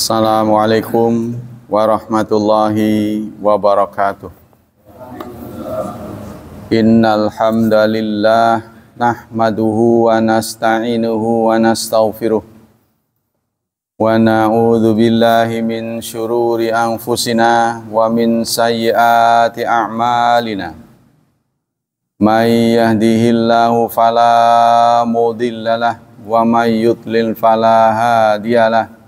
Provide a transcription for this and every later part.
Assalamualaikum warahmatullahi wabarakatuh. Innal hamdalillah nahmaduhu wa nasta'inuhu wa nastaghfiruh wa na'udzu billahi min syururi anfusina wa min sayyiati a'malina. May yahdihillahu fala mudhillalah wa may yudlil fala hadiyalah.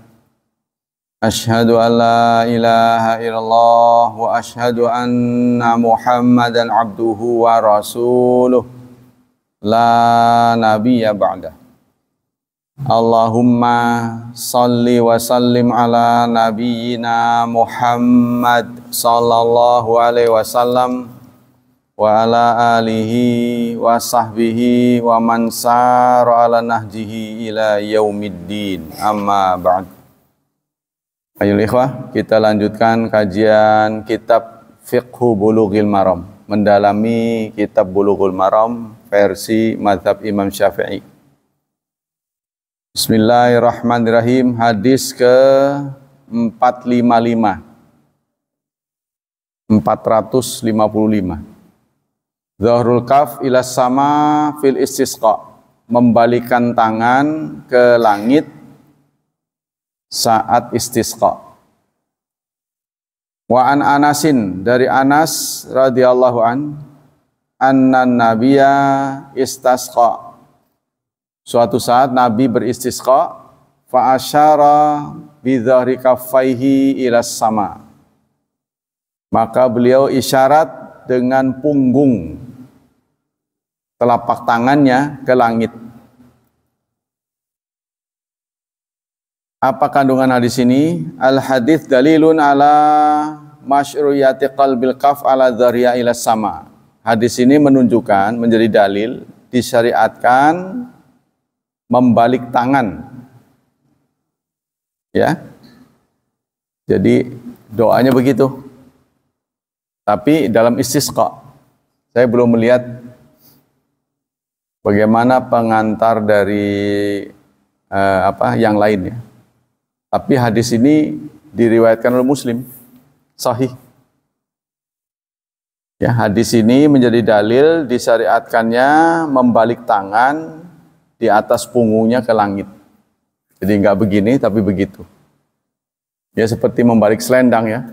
Asyhadu an la ilaha illallah wa asyhadu anna Muhammadan abduhu wa rasuluh la nabiyya ba'dah. Allahumma salli wa sallim ala nabiyyina Muhammad sallallahu alaihi wasallam wa ala alihi wa sahbihi wa man sara ala nahjihi ila yaumiddin. Amma ba'd. Ayo ikhwah, kita lanjutkan kajian kitab Fiqhu Bulughil Maram, mendalami kitab Bulughul Maram versi mazhab Imam Syafi'i. Bismillahirrahmanirrahim. Hadis ke 455. Zahrul kaf ila sama fil istisqa, membalikan tangan ke langit saat istisqa. Wa an Anasin, dari Anas radhiyallahu anna nabiyya istasqa, suatu saat Nabi beristisqa, fa asyara bi dhahri kaffaihi ila sama, maka beliau isyarat dengan punggung telapak tangannya ke langit. Apa kandungan hadis ini? Al hadits dalilun ala masyru'iyati qalbil kaf ala dzariya ila sama. Hadis ini menunjukkan, menjadi dalil disyariatkan membalik tangan. Ya. Jadi doanya begitu. Tapi dalam istisqa, saya belum melihat bagaimana pengantar dari yang lainnya. Tapi hadis ini diriwayatkan oleh Muslim, sahih. Ya, hadis ini menjadi dalil disyariatkannya membalik tangan di atas punggungnya ke langit. Jadi enggak begini, tapi begitu. Ya, seperti membalik selendang ya.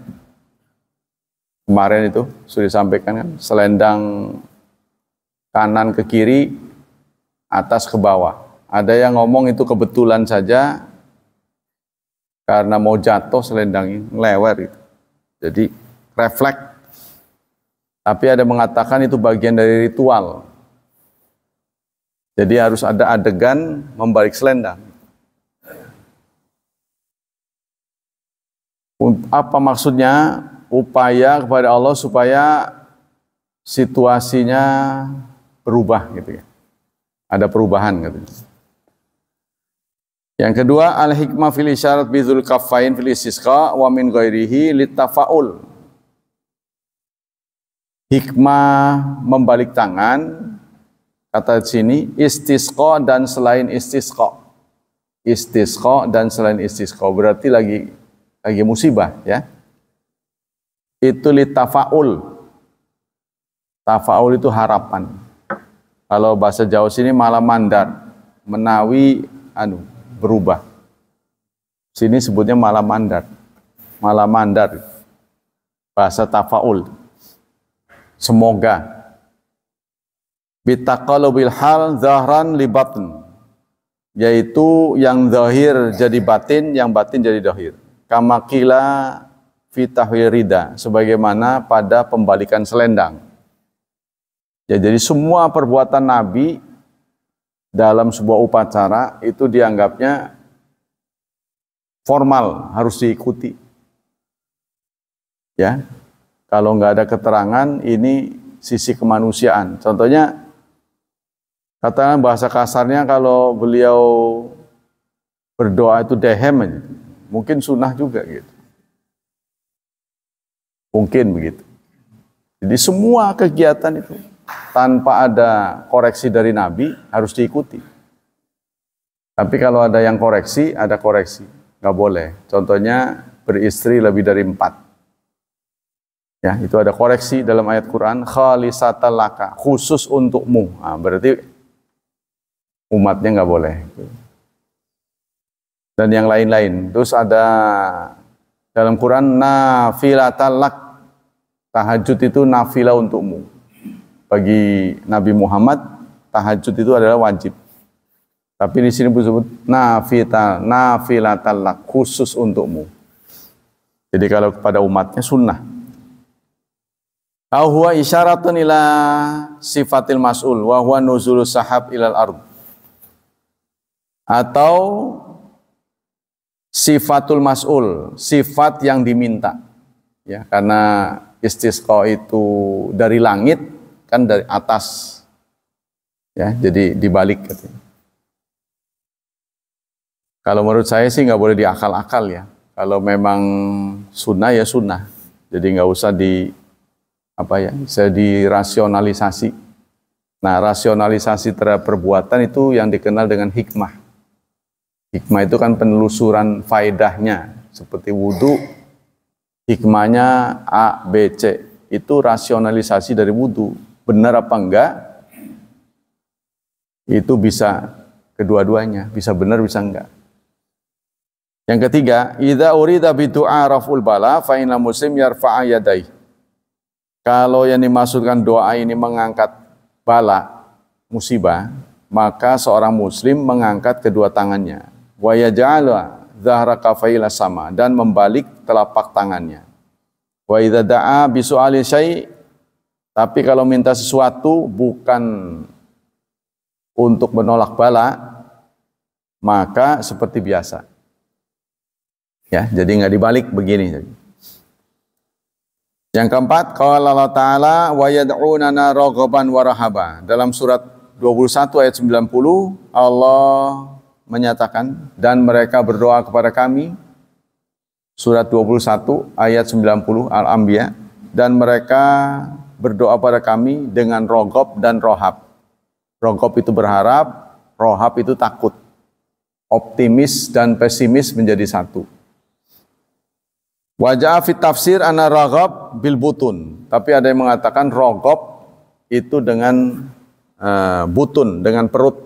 Kemarin itu sudah disampaikan kan, selendang kanan ke kiri, atas ke bawah. Ada yang ngomong itu kebetulan saja, karena mau jatuh selendangnya ngelewer gitu. Jadi refleks. Tapi ada mengatakan itu bagian dari ritual. Jadi harus ada adegan membalik selendang. Apa maksudnya? Upaya kepada Allah supaya situasinya berubah gitu ya. Ada perubahan gitu. Yang kedua, al-hikmah fil isyarat bidzul kaffain fil istisqa wa min ghairihi littafa'ul. Hikmah membalik tangan, kata di sini, istisqa dan selain istisqa. Istisqa dan selain istisqa, berarti lagi musibah ya. Itu littafa'ul. Tafa'ul itu harapan. Kalau bahasa Jawa sini malah mandar, menawi berubah. Sini sebutnya malah mandar. Bahasa tafaul. Semoga. Bitaqalubil hal zahran li batn. Yaitu yang zahir jadi batin, yang batin jadi zahir. Kama qila fi tahwil rida, sebagaimana pada pembalikan selendang. Ya, jadi semua perbuatan Nabi dalam sebuah upacara itu dianggapnya formal, harus diikuti. Ya, kalau nggak ada keterangan, ini sisi kemanusiaan. Contohnya, katakan bahasa kasarnya, kalau beliau berdoa itu dehem aja, mungkin sunnah juga gitu. Mungkin begitu. Jadi semua kegiatan itu tanpa ada koreksi dari Nabi harus diikuti. Tapi kalau ada yang koreksi, ada koreksi. nggak boleh. Contohnya beristri lebih dari 4. Ya, itu ada koreksi dalam ayat Quran, khalisatan laka, khusus untukmu. Nah, berarti umatnya nggak boleh. Dan yang lain-lain. Terus ada dalam Quran nafilatan lak, tahajud itu nafilah untukmu. Bagi Nabi Muhammad, tahajud itu adalah wajib. Tapi di sini disebut nafilatan lak, khusus untukmu. Jadi kalau kepada umatnya sunnah. Au huwa isyaratun ila sifatil mas'ul wa huwa nuzulus sahab ilal ard. Atau sifatul mas'ul, sifat yang diminta. Ya, karena istisqa itu dari langit, kan dari atas. Ya, jadi dibalik katanya. Kalau menurut saya sih nggak boleh diakal-akal ya. Kalau memang sunnah ya sunnah. Jadi nggak usah bisa dirasionalisasi. Nah, rasionalisasi terhadap perbuatan itu yang dikenal dengan hikmah. Hikmah itu kan penelusuran faedahnya. Seperti wudu, hikmahnya A, B, C. Itu rasionalisasi dari wudu. Benar apa enggak? Itu bisa kedua-duanya. Bisa benar, bisa enggak. Yang ketiga, idza urida bidu'a raf'ul bala fa inna muslim yarfa'a yadayhi. Kalau yang dimaksudkan doa ini mengangkat bala, musibah, maka seorang muslim mengangkat kedua tangannya. Wa yaj'ala dhahra kaffaihi sama, dan membalik telapak tangannya. Wa idza da'a bi su'ali syai', tapi kalau minta sesuatu bukan untuk menolak bala, maka seperti biasa. Ya, jadi nggak dibalik begini. Yang keempat, qala Allah Ta'ala wa yad'unana raghaban wa rahaba. Dalam surat 21 ayat 90, Allah menyatakan, dan mereka berdoa kepada kami. Surat 21 ayat 90 Al-Anbiya, dan mereka berdoa pada kami dengan rogob dan rohab. Rogob itu berharap, rohab itu takut. Optimis dan pesimis menjadi satu. Wajah fit tafsir ana raghab bil butun, tapi ada yang mengatakan rogob itu dengan butun, dengan perut,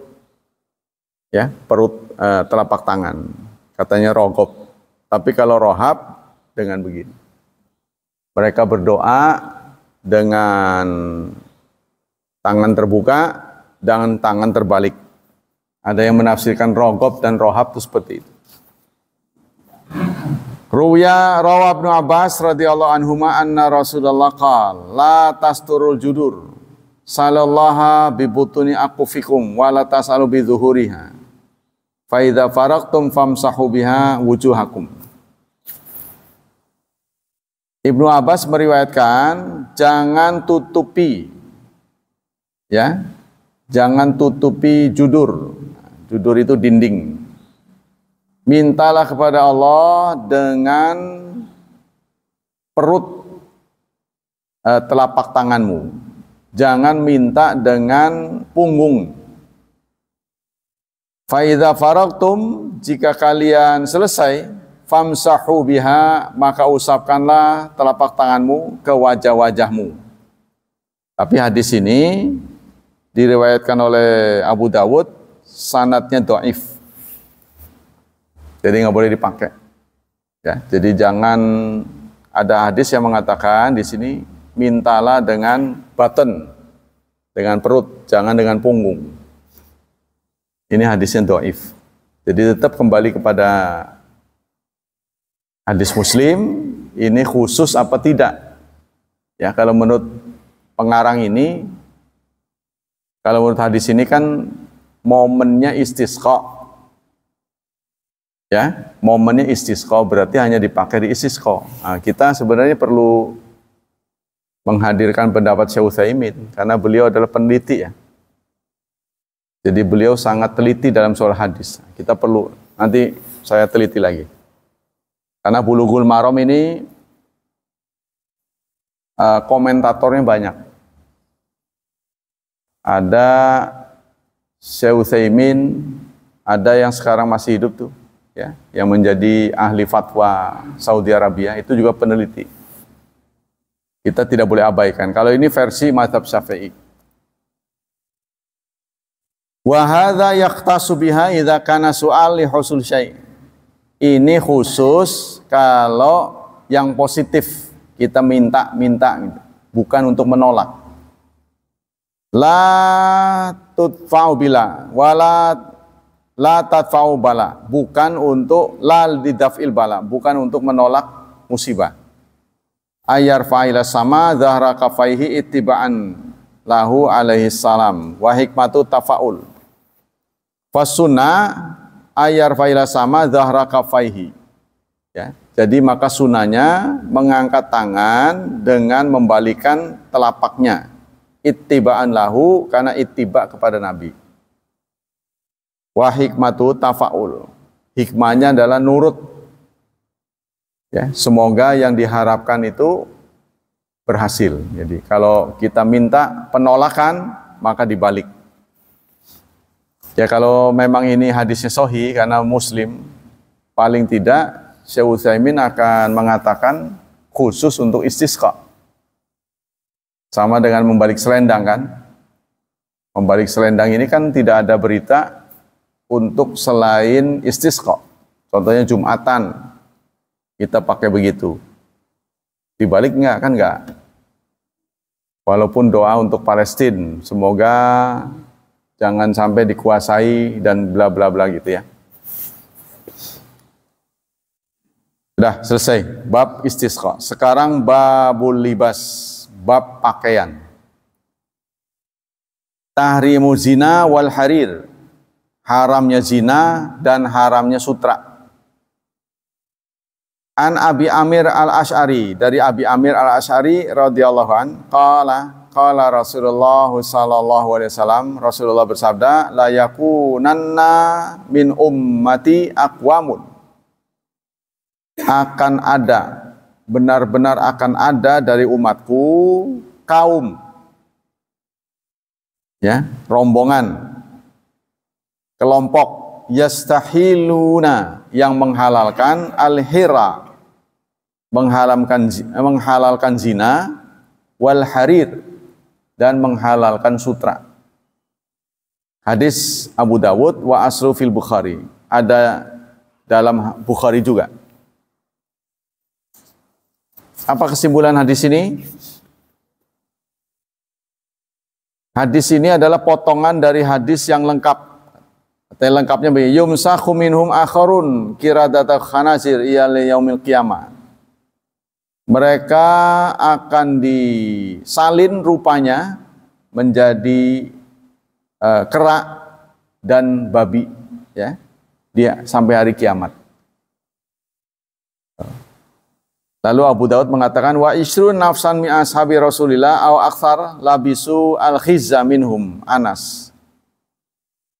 ya, perut telapak tangan, katanya rogob. Tapi kalau rohab dengan begini, mereka berdoa dengan tangan terbuka, dengan tangan terbalik. Ada yang menafsirkan rogob dan rohab itu seperti itu. Ruya rawa Ibnu Abbas radhiyallahu anhuma anna Rasulullah qala la tasturul judur salallaha bi butuni aqfikum wa la tasalu bi zuhuriha fa idza faraqtum famsahu biha wujuhakum. Ibnu Abbas meriwayatkan, jangan tutupi, ya, jangan tutupi judur. Judur itu dinding. Mintalah kepada Allah dengan perut telapak tanganmu. Jangan minta dengan punggung. Fa idza faragtum, jika kalian selesai, famsahu biha, maka usapkanlah telapak tanganmu ke wajah-wajahmu. Tapi hadis ini diriwayatkan oleh Abu Dawud, sanadnya dhaif. Jadi nggak boleh dipakai. Ya, jadi jangan ada hadis yang mengatakan di sini mintalah dengan button, dengan perut, jangan dengan punggung. Ini hadisnya dhaif. Jadi tetap kembali kepada hadis Muslim, ini khusus apa tidak? Ya, kalau menurut pengarang ini, kalau menurut hadis ini kan momennya istisqa. Ya, momennya istisqa berarti hanya dipakai di istisqa. Nah, kita sebenarnya perlu menghadirkan pendapat Syekh Utsaimin karena beliau adalah peneliti ya. Jadi beliau sangat teliti dalam soal hadis. Kita perlu, nanti saya teliti lagi. Karena Bulughul Maram ini komentatornya banyak. Ada Syekh Utsaimin, ada yang sekarang masih hidup tuh, ya, yang menjadi ahli fatwa Saudi Arabia itu juga peneliti. Kita tidak boleh abaikan. Kalau ini versi mazhab Syafi'i. Wa hadza yaqtasu biha idza kana su'al li husul syai'. Ini khusus kalau yang positif kita minta gitu, bukan untuk menolak. La tudfa'u bila wala la tadfa'u bala, bukan untuk la lidaf'il bala, bukan untuk menolak musibah. Ayar fa'ila sama zahra kafaihi ittiba'an lahu alaihi salam wa hikmatu tafa'ul. Fasuna ayar fa'ila sama zahra kafaihi. Ya, jadi maka sunanya mengangkat tangan dengan membalikan telapaknya. Ittiba'an lahu, karena ittiba kepada Nabi. Wa hikmatu tafa'ul. Hikmahnya adalah nurut. Ya, semoga yang diharapkan itu berhasil. Jadi kalau kita minta penolakan, maka dibalik. Ya kalau memang ini hadisnya sahih karena Muslim, paling tidak Syekh Utsaimin akan mengatakan khusus untuk istisqa. Sama dengan membalik selendang kan. Membalik selendang ini kan tidak ada berita untuk selain istisqa. Contohnya Jumatan. Kita pakai begitu. Dibalik enggak? Kan enggak. Walaupun doa untuk Palestina, semoga jangan sampai dikuasai dan bla bla bla gitu ya. Sudah selesai bab istisqa. Sekarang babul libas, bab pakaian. Tahrimu zina wal harir. Haramnya zina dan haramnya sutra. An Abi Amir al-Ash'ari, dari Abi Amir al-Ash'ari radhiyallahu an, qala Rasulullah sallallahu alaihi wasallam, Rasulullah bersabda, la yakunanna min ummati aqwamun. Akan ada, benar-benar akan ada dari umatku kaum, ya, rombongan, kelompok, yastahiluna, yang menghalalkan al-hira, menghalalkan zina, wal harir, dan menghalalkan sutra. Hadis Abu Dawud wa asru fil Bukhari, ada dalam Bukhari juga. Apa kesimpulan hadis ini? Hadis ini adalah potongan dari hadis yang lengkap. Lengkapnya begini, yumsakhu minhum akharun kiradata khanazir ila yaumil qiyamah. Mereka akan disalin rupanya menjadi kera dan babi, ya, dia sampai hari kiamat. Lalu Abu Daud mengatakan wa isrun nafsan mi ashabi Rasulillah aw aktsar labisu al-khizza minhum Anas.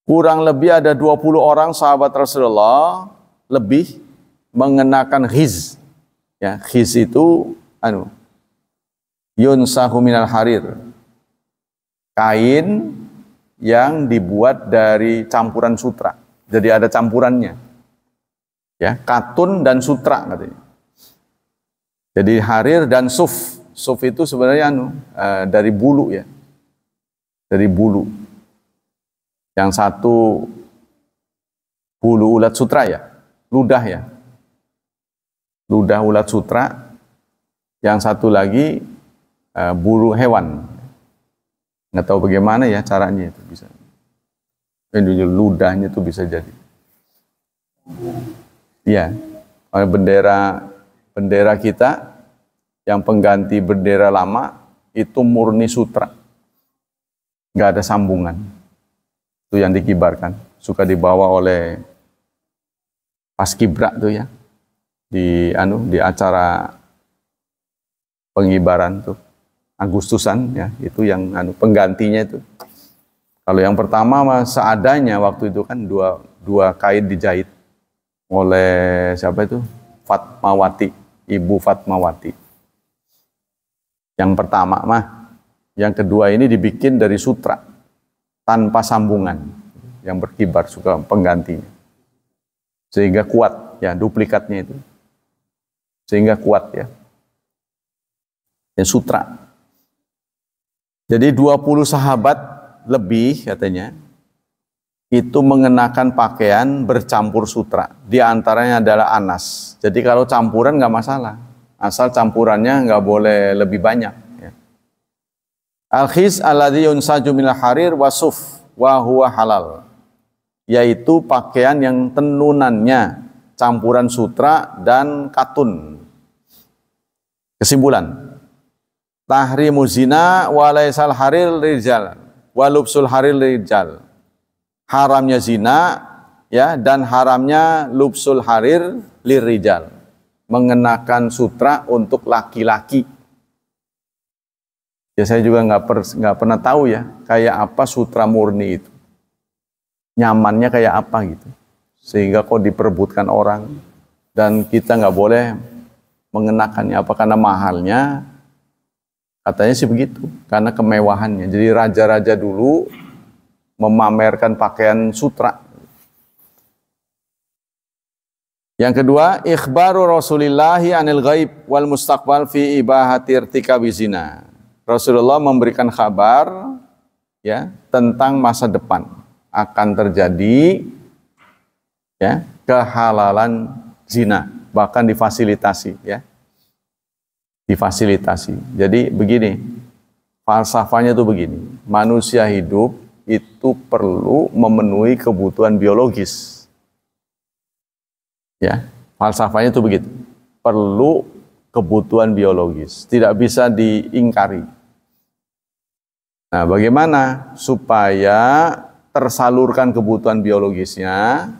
Kurang lebih ada 20 orang sahabat Rasulullah lebih mengenakan khiz. Ya, khiz itu yunsahu minal harir. Kain yang dibuat dari campuran sutra. Jadi ada campurannya. Ya, katun dan sutra katanya. Jadi harir dan suf. Suf itu sebenarnya dari bulu ya. Dari bulu. Yang satu bulu ulat sutra ya. Ludah ya. Ludah ulat sutra. Yang satu lagi bulu hewan. Nggak tahu bagaimana ya caranya itu bisa. Ludahnya itu bisa jadi. Iya. Bendera kita yang pengganti bendera lama itu murni sutra, nggak ada sambungan. Itu yang dikibarkan, suka dibawa oleh paskibra tuh ya, di acara pengibaran tuh Agustusan ya, itu yang penggantinya itu. Kalau yang pertama seadanya waktu itu kan dua kain dijahit oleh siapa itu? Fatmawati, Ibu Fatmawati. Yang pertama yang kedua ini dibikin dari sutra tanpa sambungan yang berkibar, suka penggantinya. sehingga kuat ya, duplikatnya itu sehingga kuat ya. Sutra. Jadi 20 sahabat lebih katanya itu mengenakan pakaian bercampur sutra. Di antaranya adalah Anas. Jadi kalau campuran nggak masalah, asal campurannya nggak boleh lebih banyak. Ya. Al-khis alladhi yunsaju minal harir wasuf wa huwa halal. Yaitu pakaian yang tenunannya campuran sutra dan katun. Kesimpulan. Tahrimu zina wa laisal harir rijal wa lubsul harir rijal. Haramnya zina ya, dan haramnya lubsul harir lirijal, mengenakan sutra untuk laki-laki. Ya saya juga nggak pernah tahu ya kayak apa sutra murni itu, nyamannya kayak apa gitu, sehingga kok diperebutkan orang dan kita nggak boleh mengenakannya. Apa karena mahalnya? Katanya sih begitu, karena kemewahannya. Jadi raja-raja dulu memamerkan pakaian sutra. Yang kedua, ikhbaru Rasulillahi anil ghaib wal mustaqbal fi ibahati irtikabi zina. Rasulullah memberikan kabar ya tentang masa depan akan terjadi ya kehalalan zina, bahkan difasilitasi ya. Difasilitasi. Jadi begini, falsafahnya tuh begini, manusia hidup itu perlu memenuhi kebutuhan biologis. Ya, falsafahnya itu begitu. Perlu kebutuhan biologis, tidak bisa diingkari. Nah, bagaimana supaya tersalurkan kebutuhan biologisnya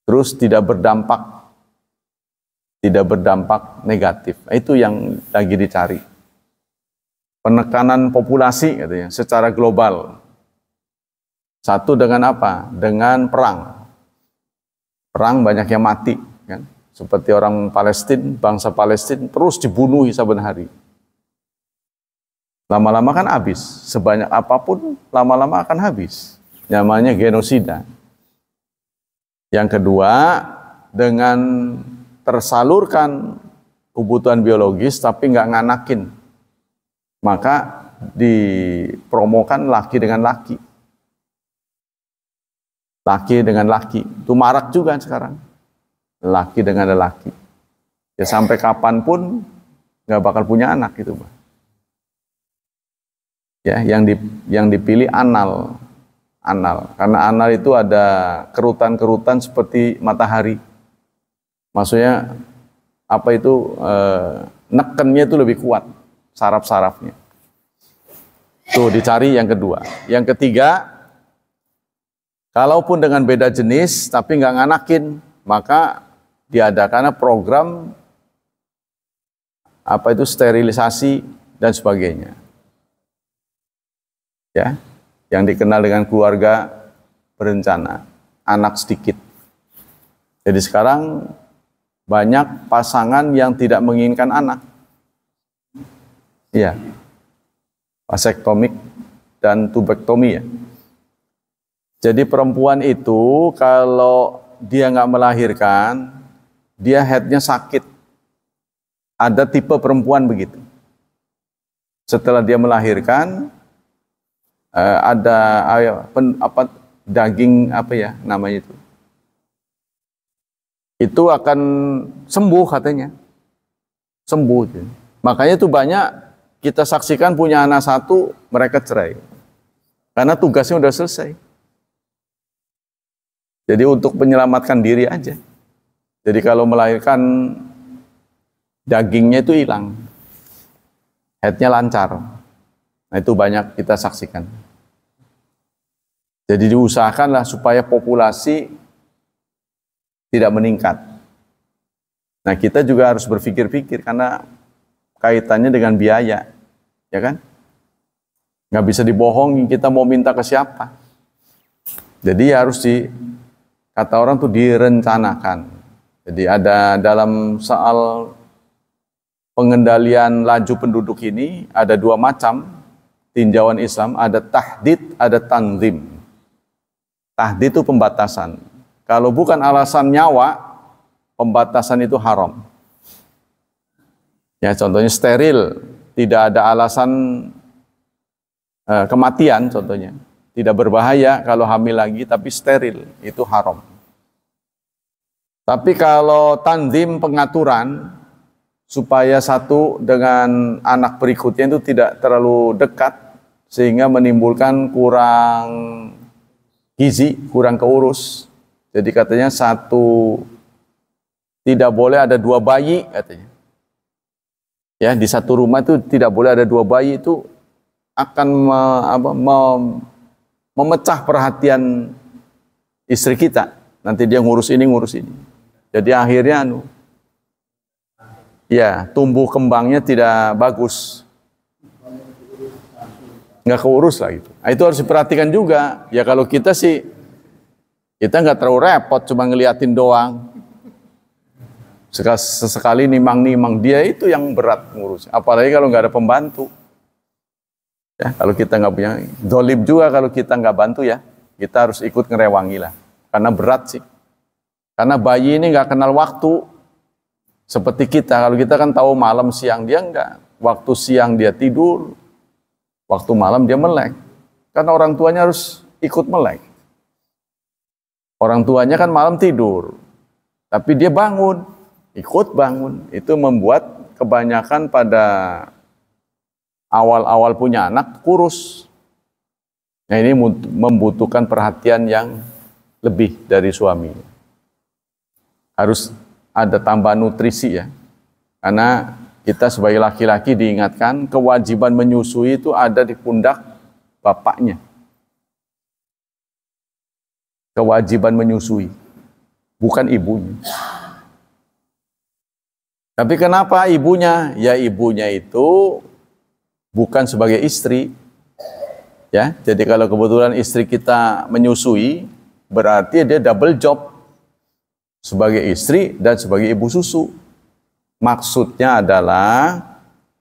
terus tidak berdampak negatif. Itu yang lagi dicari. Penekanan populasi katanya secara global. Satu dengan apa? Dengan perang. Perang banyak yang mati, kan? Seperti orang Palestina, bangsa Palestina terus dibunuh saben hari. Lama-lama kan habis. Sebanyak apapun lama-lama akan habis. Namanya genosida. Yang kedua, dengan tersalurkan kebutuhan biologis tapi nggak nganakin, maka dipromokan laki dengan laki. Laki dengan laki, itu marak juga sekarang. Laki dengan lelaki. Ya sampai kapanpun nggak bakal punya anak gitu, Pak. Ya, yang dipilih anal. Karena anal itu ada kerutan-kerutan seperti matahari. Maksudnya apa itu nekennya itu lebih kuat, saraf-sarafnya. Tuh dicari yang kedua. Yang ketiga, kalaupun dengan beda jenis tapi nggak nganakin, maka diadakan program apa itu sterilisasi dan sebagainya. Ya, yang dikenal dengan keluarga berencana, anak sedikit. Jadi sekarang banyak pasangan yang tidak menginginkan anak. Iya. Vasektomik dan tubektomi ya. Jadi perempuan itu kalau dia nggak melahirkan, dia headnya sakit. Ada tipe perempuan begitu. Setelah dia melahirkan, ada daging apa ya namanya itu akan sembuh katanya, sembuh. Makanya itu banyak kita saksikan punya anak satu, mereka cerai karena tugasnya udah selesai. Jadi untuk menyelamatkan diri aja. Jadi kalau melahirkan dagingnya itu hilang, headnya lancar. Nah itu banyak kita saksikan. Jadi diusahakanlah supaya populasi tidak meningkat. Nah kita juga harus berpikir-pikir karena kaitannya dengan biaya, ya kan? Nggak bisa dibohongin, kita mau minta ke siapa? Jadi harus kata orang tuh direncanakan. Jadi ada dalam soal pengendalian laju penduduk ini ada dua macam tinjauan Islam, ada tahdid, ada tanzim. Tahdid itu pembatasan. Kalau bukan alasan nyawa, pembatasan itu haram. Ya, contohnya steril, tidak ada alasan kematian contohnya. Tidak berbahaya kalau hamil lagi, tapi steril, itu haram. Tapi kalau tanzim pengaturan, supaya satu dengan anak berikutnya itu tidak terlalu dekat, sehingga menimbulkan kurang gizi, kurang keurus. Jadi katanya satu, tidak boleh ada dua bayi katanya. Ya, di satu rumah itu tidak boleh ada dua bayi, itu akan memecah perhatian istri kita. Nanti dia ngurus ini, ngurus ini. Jadi akhirnya ya, tumbuh kembangnya tidak bagus. Nggak keurus lah gitu. Nah, itu harus diperhatikan juga. Ya kalau kita sih, kita nggak terlalu repot, cuma ngeliatin doang. Sesekali nimang-nimang, dia itu yang berat ngurus. Apalagi kalau nggak ada pembantu. Ya, kalau kita nggak punya, dolim juga kalau kita nggak bantu ya. Kita harus ikut ngerewangi lah. Karena berat sih. Karena bayi ini nggak kenal waktu. Seperti kita, kalau kita kan tahu malam siang, dia enggak. Waktu siang dia tidur, waktu malam dia melek. Karena orang tuanya harus ikut melek. Orang tuanya kan malam tidur, tapi dia bangun, ikut bangun. Itu membuat kebanyakan pada awal-awal punya anak kurus. Nah, ini membutuhkan perhatian yang lebih dari suami. Harus ada tambahan nutrisi ya. Karena kita sebagai laki-laki diingatkan kewajiban menyusui itu ada di pundak bapaknya. Kewajiban menyusui, bukan ibunya. Tapi kenapa ibunya? Ya ibunya itu bukan sebagai istri. Ya, jadi kalau kebetulan istri kita menyusui, berarti dia double job. Sebagai istri dan sebagai ibu susu. Maksudnya adalah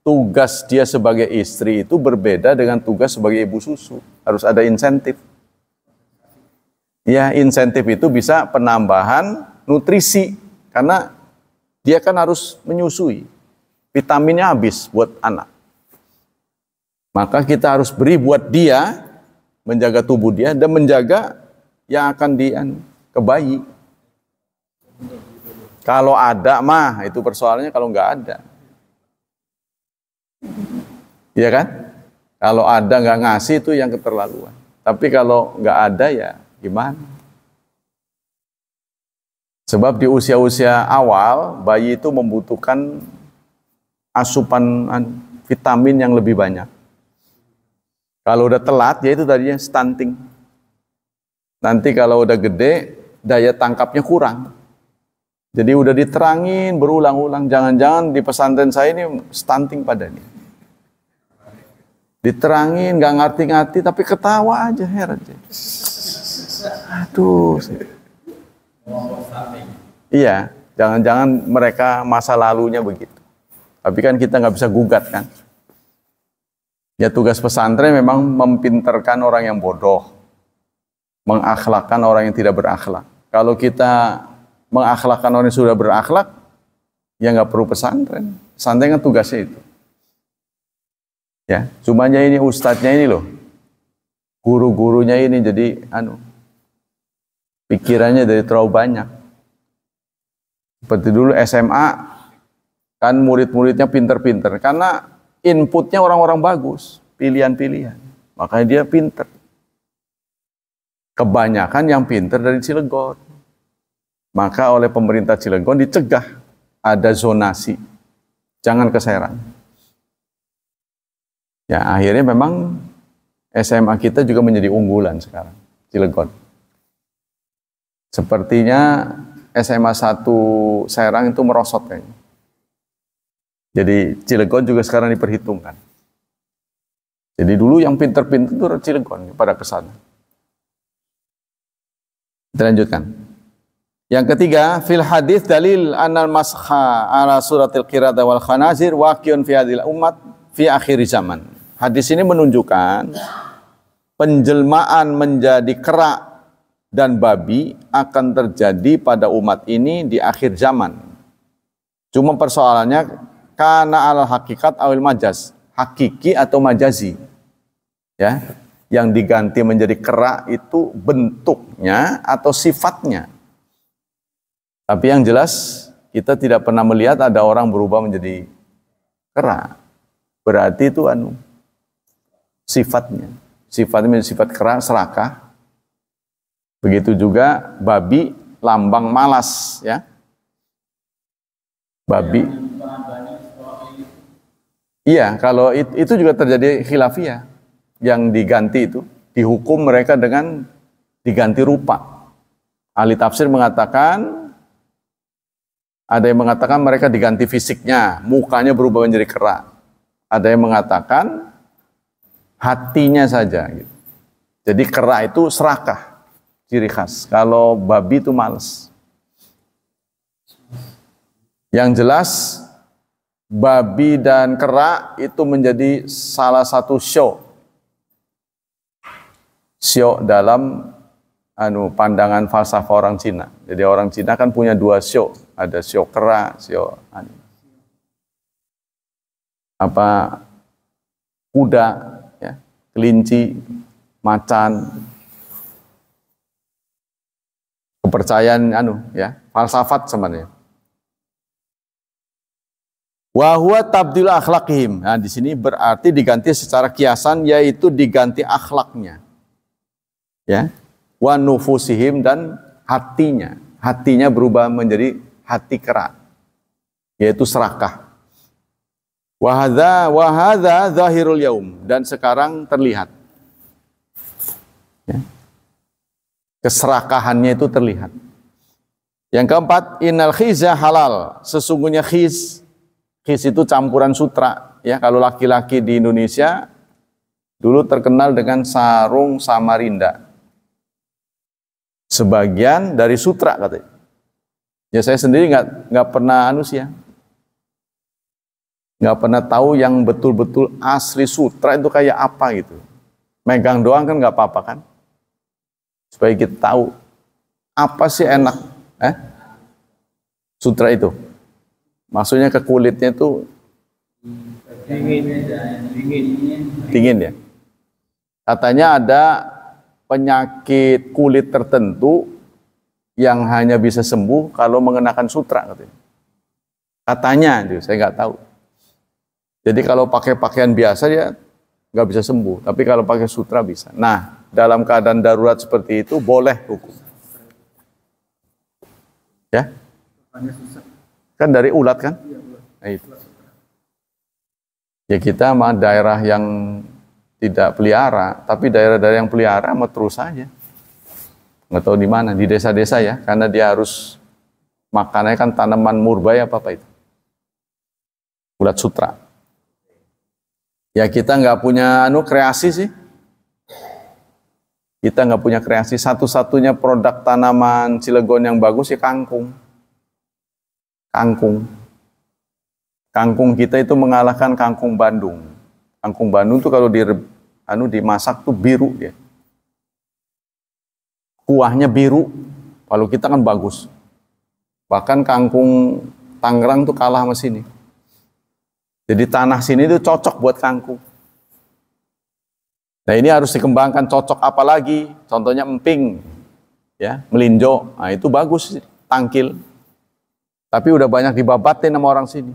tugas dia sebagai istri itu berbeda dengan tugas sebagai ibu susu. Harus ada insentif. Ya, insentif itu bisa penambahan nutrisi. Karena dia kan harus menyusui. Vitaminnya habis buat anak. Maka kita harus beri buat dia, menjaga tubuh dia, dan menjaga yang akan ke bayi. Kalau ada mah itu persoalannya, kalau nggak ada, iya kan? Kalau ada nggak ngasih itu yang keterlaluan. Tapi kalau nggak ada ya gimana? Sebab di usia-usia awal bayi itu membutuhkan asupan vitamin yang lebih banyak. Kalau udah telat ya itu tadinya stunting. Nanti kalau udah gede daya tangkapnya kurang. Jadi udah diterangin berulang-ulang, jangan-jangan di pesantren saya ini stunting padanya. Diterangin, nggak ngerti-ngerti, tapi ketawa aja, heran. Aduh. Iya, jangan-jangan mereka masa lalunya begitu. Tapi kan kita nggak bisa gugat kan. Ya tugas pesantren memang mempinterkan orang yang bodoh, mengakhlakkan orang yang tidak berakhlak. Kalau kita mengakhlakkan orang yang sudah berakhlak, ya nggak perlu pesantren. Pesantren kan tugasnya itu. Ya, cumanya ini ustadznya ini loh, guru-gurunya ini jadi pikirannya dari terlalu banyak. Seperti dulu SMA, kan murid-muridnya pinter-pinter, karena inputnya orang-orang bagus, pilihan-pilihan, makanya dia pinter. Kebanyakan yang pinter dari Cilegon. Maka oleh pemerintah Cilegon dicegah ada zonasi. Jangan ke Serang. Ya akhirnya memang SMA kita juga menjadi unggulan sekarang. Cilegon. Sepertinya SMA 1 Serang itu merosot kayaknya. Jadi Cilegon juga sekarang diperhitungkan. Jadi dulu yang pinter-pinter itu Cilegon pada kesana. Kita lanjutkan. Yang ketiga, fil hadis dalil anal masha ala suratil qirada wal khanazir waqi'un fi hadhil ummat fi akhir zaman. Hadis ini menunjukkan penjelmaan menjadi kera dan babi akan terjadi pada umat ini di akhir zaman. Cuma persoalannya kana al hakikat awil majaz, hakiki atau majazi. Ya, yang diganti menjadi kera itu bentuknya atau sifatnya. Tapi yang jelas kita tidak pernah melihat ada orang berubah menjadi kera. Berarti itu sifatnya. Sifatnya menjadi sifat kera, serakah. Begitu juga babi, lambang malas, ya. Babi. Iya, kalau itu juga terjadi khilafiyah. Yang diganti itu, dihukum mereka dengan diganti rupa. Ahli tafsir mengatakan, ada yang mengatakan mereka diganti fisiknya, mukanya berubah menjadi kera. Ada yang mengatakan hatinya saja. Gitu. Jadi kera itu serakah. Ciri khas. Kalau babi itu males. Yang jelas babi dan kera itu menjadi salah satu show dalam pandangan falsafah orang Cina. Jadi orang Cina kan punya dua show, ada show kera, show kuda, ya, kelinci, macan. Kepercayaan falsafat sebenarnya. Wa huwa tabdil akhlaqihim. Nah, di sini berarti diganti secara kiasan, yaitu diganti akhlaknya. Ya. Wa nufusihim, dan hatinya. Hatinya berubah menjadi hati kera, yaitu serakah. Wa hadza zahirul yaum, dan sekarang terlihat. Ya. Keserakahannya itu terlihat. Yang keempat, innal khizya halal. Sesungguhnya khiz itu campuran sutra. Ya, kalau laki-laki di Indonesia dulu terkenal dengan sarung Samarinda. Sebagian dari sutra katanya. Ya saya sendiri nggak pernah nggak pernah tahu yang betul-betul asli sutra itu kayak apa gitu. Megang doang kan nggak apa-apa kan? Supaya kita tahu apa sih enak sutra itu. Maksudnya ke kulitnya itu dingin ya. Katanya ada penyakit kulit tertentu yang hanya bisa sembuh kalau mengenakan sutra katanya. Katanya, saya nggak tahu. Jadi kalau pakai pakaian biasa ya nggak bisa sembuh, tapi kalau pakai sutra bisa. Nah, dalam keadaan darurat seperti itu boleh hukum. Ya? Kan dari ulat kan? Nah, itu. Ya kita mah daerah yang tidak pelihara, tapi daerah-daerah yang pelihara mah terus saja. Nggak tahu di mana, di desa-desa ya, karena dia harus makannya kan tanaman murbay apa itu. Ulat sutra. Ya kita nggak punya kreasi sih. Kita nggak punya kreasi. Satu-satunya produk tanaman Cilegon yang bagus ya kangkung. Kangkung kita itu mengalahkan kangkung Bandung. Kangkung Bandung tuh kalau dimasak tuh biru ya. Kuahnya biru. Kalau kita kan bagus. Bahkan kangkung Tangerang tuh kalah sama sini. Jadi tanah sini tuh cocok buat kangkung. Nah ini harus dikembangkan, cocok apa lagi? Contohnya emping, ya, melinjo. Nah itu bagus, tangkil. Tapi udah banyak dibabatin sama orang sini.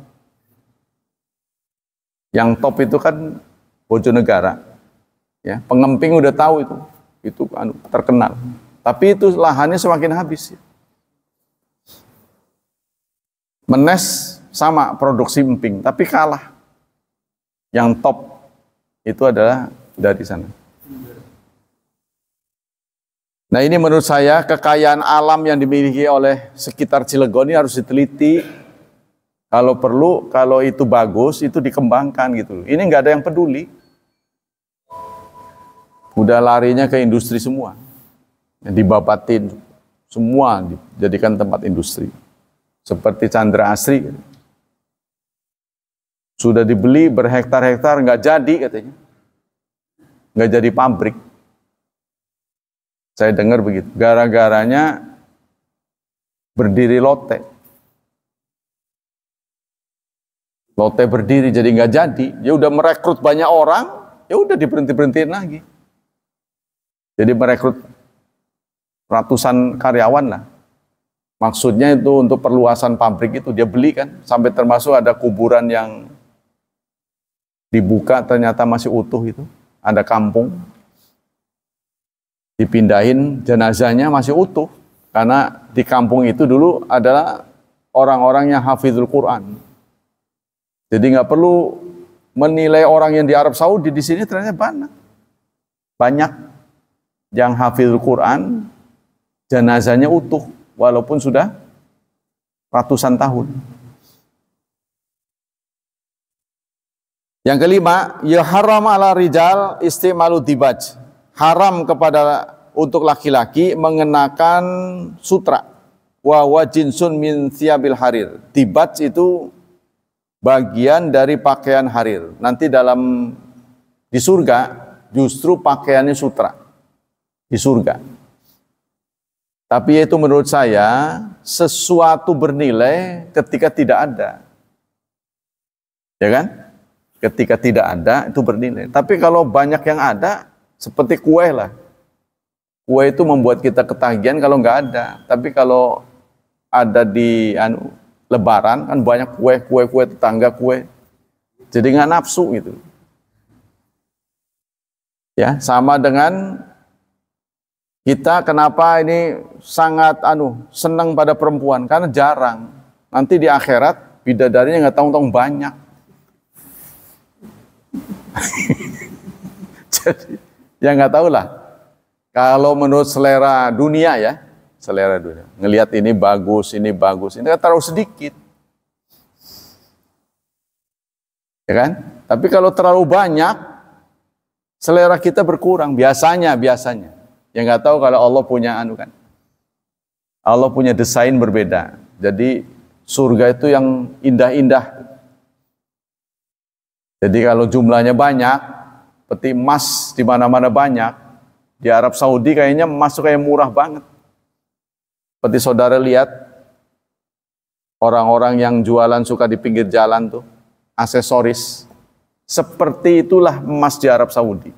Yang top itu kan Bojonegara. Ya, pengemping udah tahu itu terkenal. Tapi itu lahannya semakin habis. Menes sama produksi emping, tapi kalah. Yang top itu adalah dari sana. Nah ini menurut saya kekayaan alam yang dimiliki oleh sekitar Cilegon ini harus diteliti. Kalau perlu, kalau itu bagus, itu dikembangkan gitu. Ini nggak ada yang peduli. Udah larinya ke industri semua. Dibabatin semua, dijadikan tempat industri. Seperti Chandra Asri. Sudah dibeli berhektar-hektar, nggak jadi katanya. Nggak jadi pabrik. Saya dengar begitu. Gara-garanya berdiri lote. Lote berdiri jadi nggak jadi. Ya udah merekrut banyak orang, ya udah diberhentiin lagi. Jadi merekrut ratusan karyawan lah. Maksudnya itu untuk perluasan pabrik itu dia beli kan. Sampai termasuk ada kuburan yang dibuka ternyata masih utuh itu. Ada kampung. Dipindahin jenazahnya masih utuh. Karena di kampung itu dulu adalah orang-orang yang hafizul Quran. Jadi nggak perlu menilai orang yang di Arab Saudi, di sini ternyata banyak. Banyak yang hafizul Quran, jenazahnya utuh, walaupun sudah ratusan tahun. Yang kelima, ya haram ala rijal istimalu dibaj. Haram kepada untuk laki-laki mengenakan sutra. Wa jinsun min thiyabil harir. Dibaj itu bagian dari pakaian harir. Nanti di surga justru pakaiannya sutra. Di surga. Tapi itu menurut saya sesuatu bernilai ketika tidak ada. Ya kan? Ketika tidak ada itu bernilai. Tapi kalau banyak yang ada, seperti kue lah. Kue itu membuat kita ketagihan kalau nggak ada. Tapi kalau ada di Lebaran kan banyak kue tetangga kue. Jadi nggak nafsu gitu. Ya, sama dengan kita kenapa ini sangat senang pada perempuan karena jarang. Nanti di akhirat bidadarinya nggak tahu banyak. Jadi ya nggak tahu lah. Kalau menurut selera dunia ya, selera dunia, ngelihat ini bagus, ini kan terlalu sedikit, ya kan? Tapi kalau terlalu banyak, selera kita berkurang. Biasanya, ya nggak tahu kalau Allah punya kan, Allah punya desain berbeda. Jadi surga itu yang indah-indah. Jadi kalau jumlahnya banyak, peti emas di mana-mana banyak. Di Arab Saudi kayaknya emas itu kayak murah banget. Seperti saudara lihat orang-orang yang jualan suka di pinggir jalan tuh, aksesoris. Seperti itulah emas di Arab Saudi.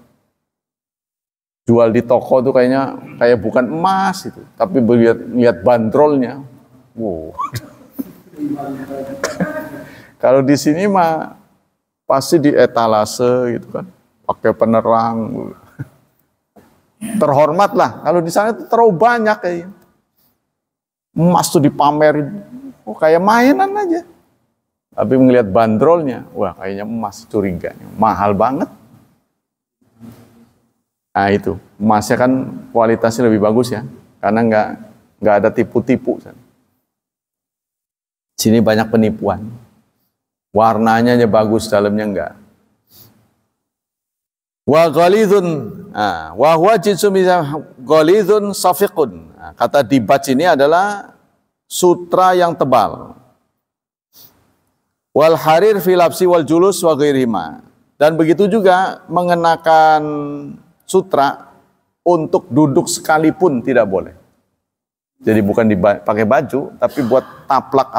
Jual di toko tuh kayaknya kayak bukan emas itu, tapi lihat bandrolnya. Wow. Kalau di sini mah pasti di etalase gitu kan, pakai penerang. Terhormat lah. Kalau di sana itu terlalu banyak kayaknya. Emas tuh dipamerin, kayak mainan aja. Tapi melihat bandrolnya, wah kayaknya emas, curiga, mahal banget. Nah itu, emasnya kan kualitasnya lebih bagus ya, karena nggak ada tipu-tipu. Sini banyak penipuan. Warnanya aja bagus, dalamnya enggak. Wa ghalidhun, wa huwa jinsun ghalidhun safiqun. Kata dibaj ini adalah sutra yang tebal. Wal harir fil labsi wal julus wa ghairihima. Dan begitu juga mengenakan sutra untuk duduk sekalipun tidak boleh. Jadi bukan dipakai baju, tapi buat taplak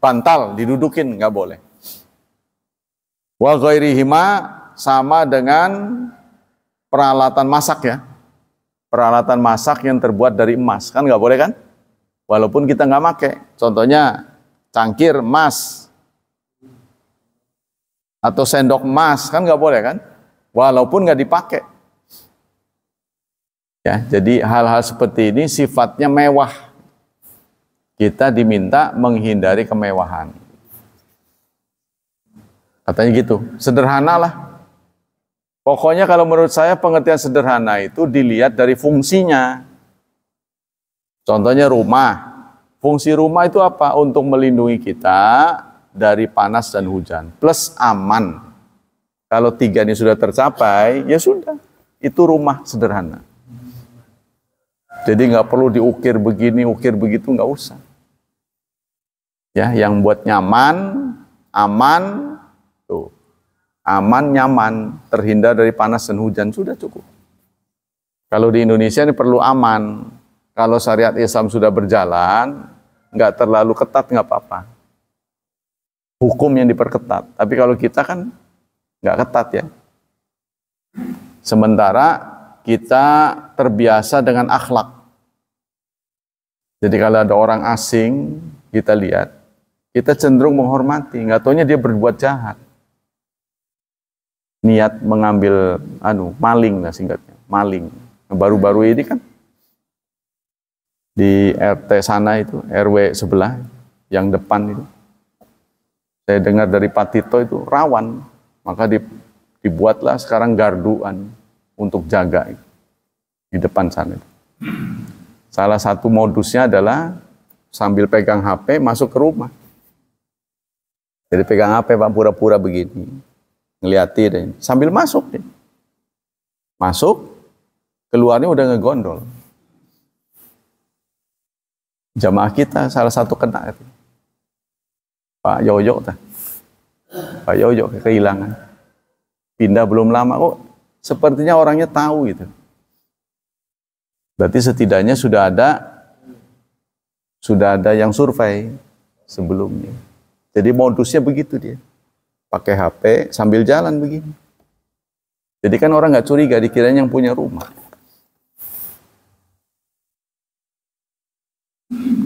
bantal didudukin nggak boleh. Wa ghairihima sama dengan peralatan masak ya. Peralatan masak yang terbuat dari emas. Kan nggak boleh kan? Walaupun kita nggak pakai. Contohnya cangkir emas. Atau sendok emas. Kan nggak boleh kan? Walaupun nggak dipakai. Ya, jadi hal-hal seperti ini sifatnya mewah. Kita diminta menghindari kemewahan. Katanya gitu. Sederhana lah. Pokoknya kalau menurut saya pengertian sederhana itu dilihat dari fungsinya. Contohnya rumah. Fungsi rumah itu apa? Untuk melindungi kita dari panas dan hujan. Plus aman. Kalau tiga ini sudah tercapai, ya sudah. Itu rumah sederhana. Jadi nggak perlu diukir begini, ukir begitu, nggak usah. Ya, yang buat nyaman, aman, tuh. Aman, nyaman, terhindar dari panas dan hujan, sudah cukup. Kalau di Indonesia ini perlu aman. Kalau syariat Islam sudah berjalan, nggak terlalu ketat nggak apa-apa. Hukum yang diperketat. Tapi kalau kita kan nggak ketat ya. Sementara kita terbiasa dengan akhlak. Jadi kalau ada orang asing, kita lihat, kita cenderung menghormati. Nggak taunya dia berbuat jahat. Niat mengambil, maling lah singkatnya. Maling. Baru-baru ini kan di RT sana itu, RW sebelah, yang depan itu. Saya dengar dari Pak Tito itu rawan, maka dibuatlah sekarang garduan untuk jaga itu, di depan sana. Salah satu modusnya adalah sambil pegang HP masuk ke rumah. Jadi pegang HP Pak pura-pura begini, ngeliatin, sambil masuk deh. Masuk, keluarnya udah ngegondol. Jamaah kita salah satu kena itu. Pak Yoyo Pak Yoyo kehilangan. Pindah belum lama kok sepertinya orangnya tahu gitu. Berarti setidaknya sudah ada yang survei sebelumnya. Jadi modusnya begitu dia. Pakai HP sambil jalan begini. Jadi kan orang nggak curiga dikirain yang punya rumah.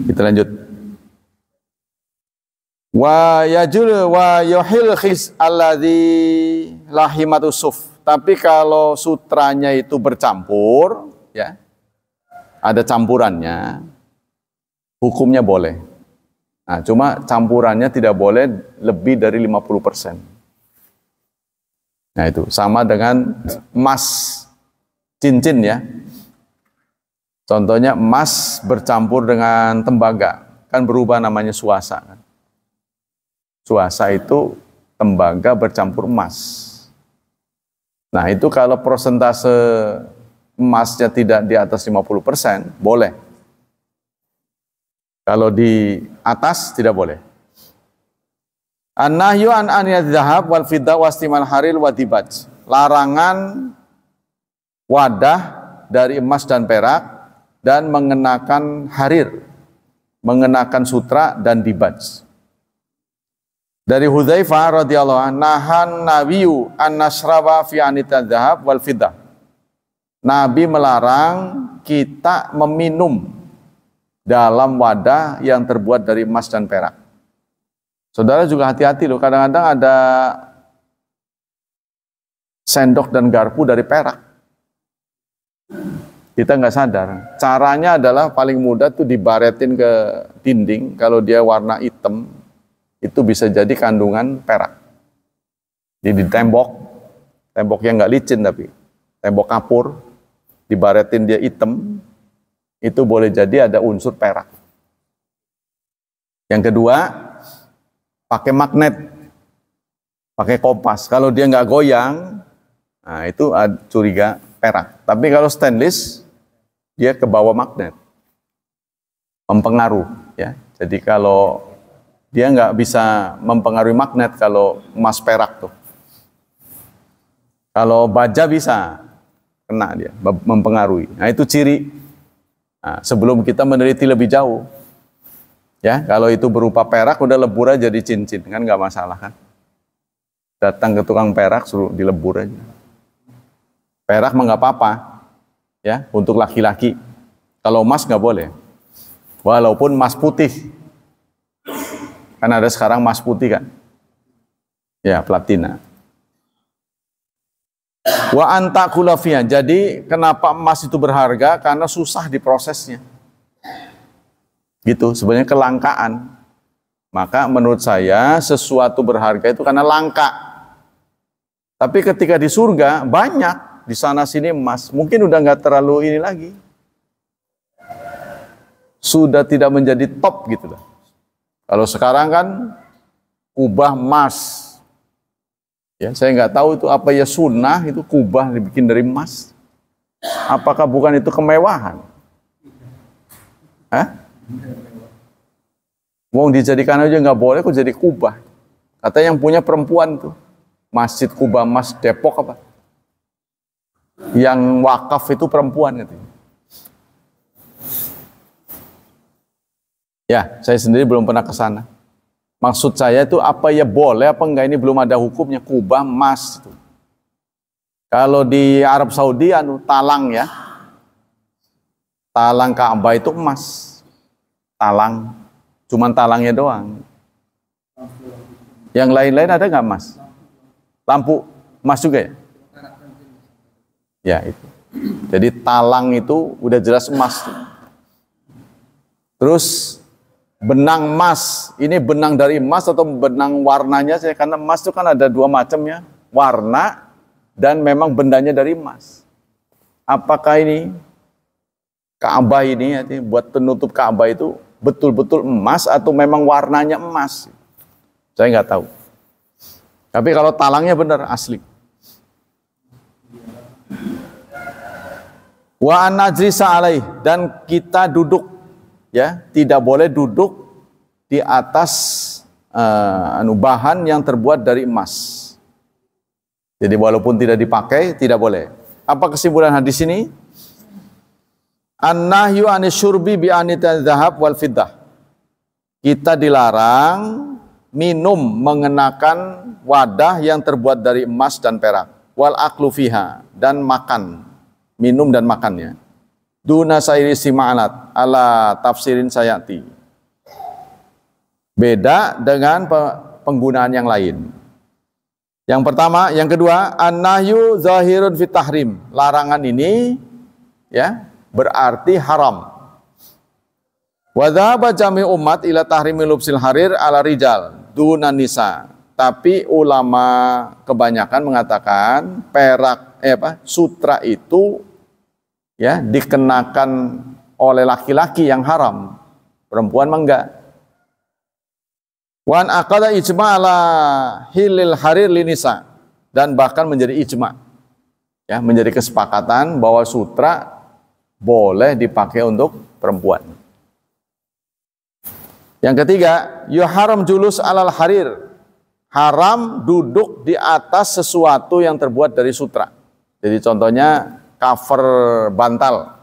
Kita lanjut. Wa yajul wa yuhil khis alladzi lahimatu suf. Tapi kalau sutranya itu bercampur, ya, ada campurannya, hukumnya boleh. Nah, cuma campurannya tidak boleh lebih dari 50%. Nah itu, sama dengan emas cincin ya. Contohnya emas bercampur dengan tembaga, kan berubah namanya suasa. Kan? Suasa itu tembaga bercampur emas. Nah itu kalau persentase emasnya tidak di atas 50%, boleh. Kalau di atas, tidak boleh. An-nahyu an aniyadz dzahab wal fiddah wastimal haril wa dibaj. Larangan wadah dari emas dan perak dan mengenakan harir, mengenakan sutra dan dibaj. Dari Hudzaifah radhiyallahu anhu, nahan nabiyyu an nasraba fi anitadz dzahab wal fiddah. Nabi melarang kita meminum dalam wadah yang terbuat dari emas dan perak. Saudara juga hati-hati loh, kadang-kadang ada sendok dan garpu dari perak. Kita nggak sadar. Caranya adalah paling mudah tuh dibaretin ke dinding. Kalau dia warna hitam, itu bisa jadi kandungan perak. Jadi di tembok yang nggak licin tapi tembok kapur, dibaretin dia hitam, itu boleh jadi ada unsur perak. Yang kedua, pakai magnet, pakai kompas. Kalau dia nggak goyang, nah itu curiga perak. Tapi kalau stainless, dia ke bawah magnet, mempengaruh. Ya, jadi kalau dia nggak bisa mempengaruhi magnet kalau emas perak tuh. Kalau baja bisa kena dia, mempengaruhi. Nah itu ciri. Nah, sebelum kita meneliti lebih jauh, ya kalau itu berupa perak udah lebur aja di cincin, kan nggak masalah kan? Datang ke tukang perak suruh dilebur aja. Perak mah nggak apa-apa, ya untuk laki-laki. Kalau emas nggak boleh, walaupun emas putih. Kan ada sekarang emas putih kan, ya platina. Wa anta kulafiyah. Jadi kenapa emas itu berharga? Karena susah diprosesnya. Gitu, sebenarnya kelangkaan. Maka menurut saya sesuatu berharga itu karena langka. Tapi ketika di surga banyak, di sana sini emas, mungkin udah nggak terlalu ini lagi. Sudah tidak menjadi top gitu loh. Kalau sekarang kan kubah emas. Ya, saya nggak tahu itu apa ya sunnah itu kubah dibikin dari emas. Apakah bukan itu kemewahan? Hah? Wong dijadikan aja nggak boleh, kok jadi kubah. Kata yang punya perempuan tuh, Masjid Kubah Mas Depok apa? Yang wakaf itu perempuan gitu. Ya, saya sendiri belum pernah ke sana. Maksud saya itu apa ya boleh apa enggak, ini belum ada hukumnya. Kubah emas itu. Kalau di Arab Saudi talang ya. Talang Ka'bah itu emas. Talang. Cuman talangnya doang. Yang lain-lain ada nggak emas? Lampu emas juga ya? Ya itu. Jadi talang itu udah jelas emas. Terus benang emas, ini benang dari emas atau benang warnanya? Karena emas itu kan ada dua macam ya, warna dan memang bendanya dari emas. Apakah ini Ka'bah ini buat penutup Ka'bah itu betul-betul emas atau memang warnanya emas? Saya nggak tahu. Tapi kalau talangnya benar asli. Wa an-najrisa alaih, dan kita duduk ya, tidak boleh duduk di atas bahan yang terbuat dari emas. Jadi walaupun tidak dipakai tidak boleh. Apa kesimpulan hadis ini? An-nahyu anisyurbi bi anita dzahab wal fiddah. Kita dilarang minum mengenakan wadah yang terbuat dari emas dan perak. Wal aklu fiha, dan makan, minum dan makannya. Duna sairi sima'alat ala tafsirin sayati. Beda dengan penggunaan yang lain. Yang pertama, yang kedua, an-nahyu zahirun fit tahrim. Larangan ini ya berarti haram. Wa dhahaba jami' umat ila tahrimi lubsil harir ala rijal duna nisa. Tapi ulama kebanyakan mengatakan perak sutra itu ya dikenakan oleh laki-laki yang haram, perempuan mah enggak. Wan aqada ijma' ala hilil harir linisa, dan bahkan menjadi ijma' ya, menjadi kesepakatan bahwa sutra boleh dipakai untuk perempuan. Yang ketiga, yuharam julus alal harir, haram duduk di atas sesuatu yang terbuat dari sutra. Jadi contohnya cover bantal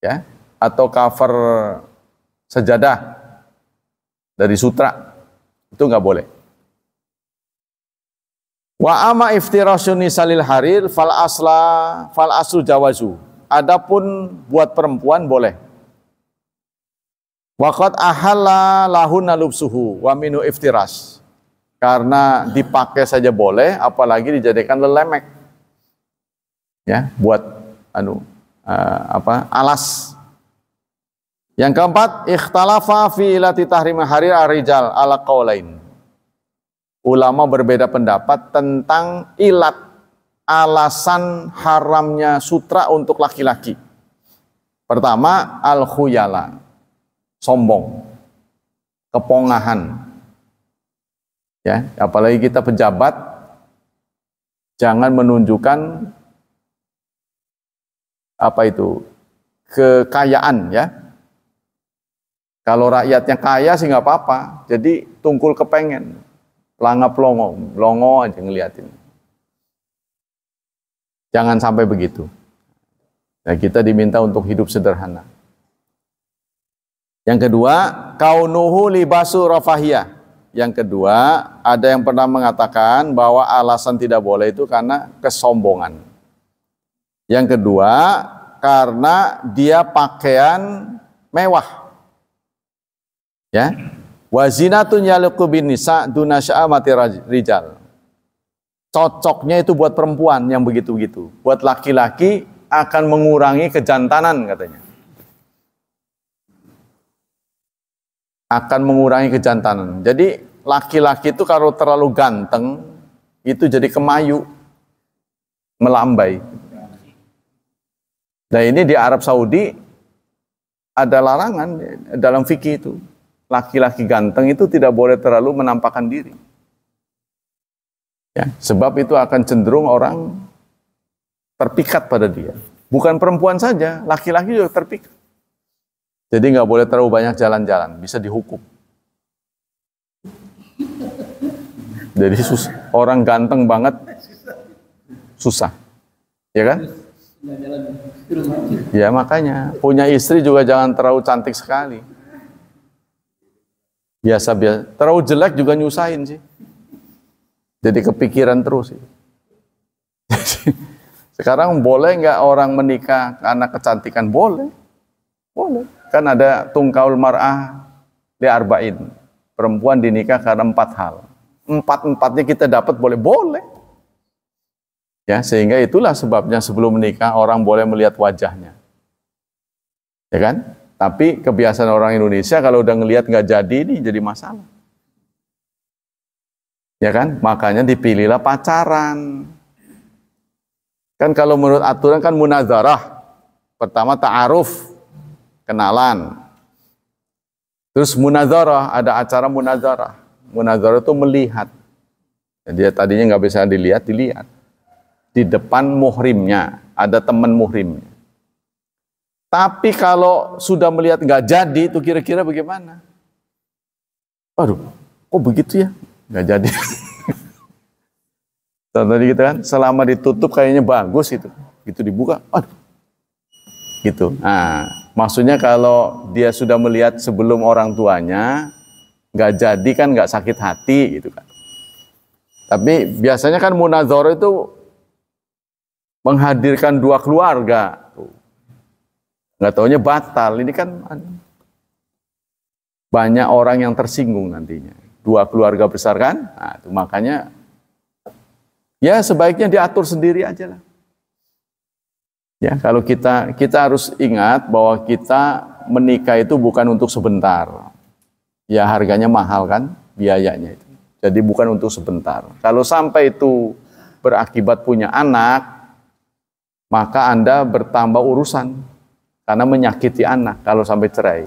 ya, atau cover sejadah dari sutra, itu nggak boleh. Wa ama iftirasyun nisalil harir fal aslu jawazu. Adapun buat perempuan boleh. Waqad ahalla lahunna lubsuhu wa minu iftiras. Karena dipakai saja boleh, apalagi dijadikan lelemek. Ya, buat alas. Yang keempat, ikhtalafa fi ilati tahrim harir ar-rijal ala qaulain. Ulama berbeda pendapat tentang ilat, alasan haramnya sutra untuk laki-laki. Pertama, al-khuyala, sombong, kepongahan. Ya, apalagi kita pejabat, jangan menunjukkan kekayaan ya. Kalau rakyatnya kaya sih nggak apa-apa, jadi tungkul kepengen, langap longo aja ngeliatin. Jangan sampai begitu. Nah, kita diminta untuk hidup sederhana. Yang kedua, kaunuhu libasu rafahiyah. Yang kedua, ada yang pernah mengatakan bahwa alasan tidak boleh itu karena kesombongan. Yang kedua, karena dia pakaian mewah. Ya. Wa zinatun yaliqu bin nisa duna sya'amati rijal. Cocoknya itu buat perempuan yang begitu-begitu. Buat laki-laki akan mengurangi kejantanan katanya. Akan mengurangi kejantanan. Jadi laki-laki itu kalau terlalu ganteng itu jadi kemayu, melambai. Nah ini di Arab Saudi ada larangan dalam fikih itu. Laki-laki ganteng itu tidak boleh terlalu menampakkan diri. Ya, sebab itu akan cenderung orang terpikat pada dia. Bukan perempuan saja, laki-laki juga terpikat. Jadi nggak boleh terlalu banyak jalan-jalan, bisa dihukum. Jadi orang ganteng banget susah. Ya kan? Ya makanya punya istri juga jangan terlalu cantik sekali. Biasa-biasa. Terlalu jelek juga nyusahin sih. Jadi kepikiran terus sih. Sekarang boleh nggak orang menikah karena kecantikan? Boleh. Boleh. Kan ada tungkaul mar'ah li arba'in. Perempuan dinikah karena 4 hal. 4-4-nya kita dapat boleh. Ya, sehingga itulah sebabnya sebelum menikah orang boleh melihat wajahnya. Ya kan? Tapi kebiasaan orang Indonesia kalau udah ngelihat nggak jadi, ini jadi masalah. Ya kan? Makanya dipilihlah pacaran. Kan kalau menurut aturan kan munazarah. Pertama ta'aruf, kenalan. Terus munazarah, ada acara munazarah. Munazarah itu melihat. Jadi tadinya nggak bisa dilihat. Di depan muhrimnya, ada teman muhrimnya. Tapi kalau sudah melihat nggak jadi, itu kira-kira bagaimana? Waduh, kok begitu ya? Nggak jadi. Tadi gitu kan, selama ditutup kayaknya bagus itu. Gitu dibuka, aduh. Gitu. Nah, maksudnya kalau dia sudah melihat sebelum orang tuanya, nggak jadi kan nggak sakit hati gitu kan. Tapi biasanya kan munazarah itu menghadirkan 2 keluarga. Nggak taunya batal. Ini kan banyak orang yang tersinggung nantinya. 2 keluarga besar kan? Nah, itu makanya ya sebaiknya diatur sendiri aja lah. Ya, kalau kita harus ingat bahwa kita menikah itu bukan untuk sebentar. Ya harganya mahal kan, biayanya itu. Jadi bukan untuk sebentar. Kalau sampai itu berakibat punya anak, maka Anda bertambah urusan karena menyakiti anak kalau sampai cerai.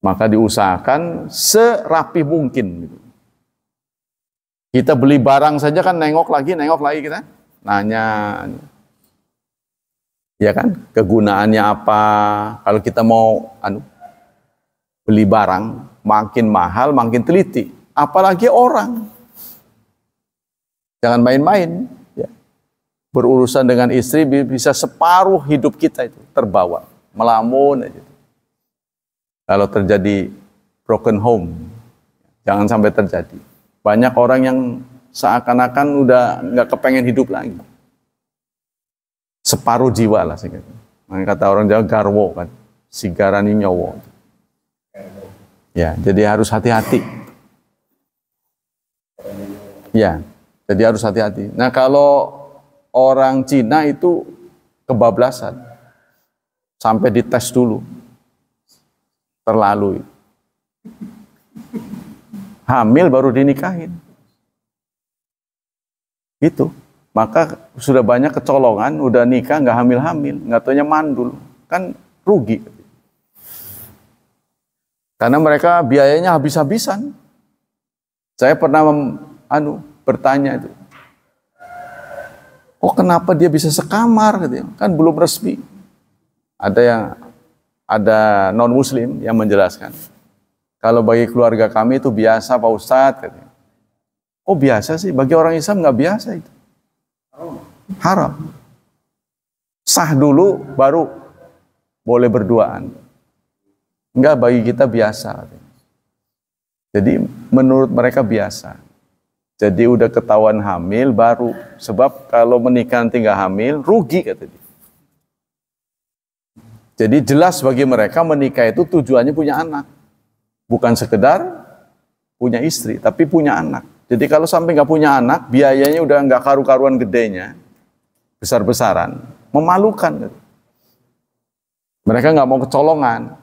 Maka diusahakan serapi mungkin. Kita beli barang saja kan nengok lagi kita. Nanya, ya kan, kegunaannya apa. Kalau kita mau beli barang, makin mahal, makin teliti. Apalagi orang. Jangan main-main. Berurusan dengan istri bisa separuh hidup kita itu terbawa, melamun aja. Kalau terjadi broken home, jangan sampai terjadi. Banyak orang yang seakan-akan udah nggak kepengen hidup lagi. Separuh jiwa lah sih. Kata orang Jawa garwo kan, sigarani nyowo. Ya, jadi harus hati-hati. Ya, jadi harus hati-hati. Nah kalau orang Cina itu kebablasan. Sampai dites dulu. Terlalu. Hamil baru dinikahin. Gitu. Maka sudah banyak kecolongan, udah nikah nggak hamil-hamil. Nggak taunya mandul. Kan rugi. Karena mereka biayanya habis-habisan. Saya pernah bertanya itu. Oh kenapa dia bisa sekamar gitu ya? Kan belum resmi. Ada non muslim yang menjelaskan. Kalau bagi keluarga kami itu biasa Pak Ustadz katanya. Oh biasa sih, bagi orang Islam nggak biasa itu. Haram. Sah dulu baru boleh berduaan. Enggak, bagi kita biasa. Jadi menurut mereka biasa. Jadi udah ketahuan hamil baru, sebab kalau menikah nanti nggak hamil rugi kata dia. Jadi jelas bagi mereka menikah itu tujuannya punya anak, bukan sekedar punya istri, tapi punya anak. Jadi kalau sampai nggak punya anak, biayanya udah nggak karu-karuan gedenya, besar-besaran, memalukan. Mereka nggak mau kecolongan.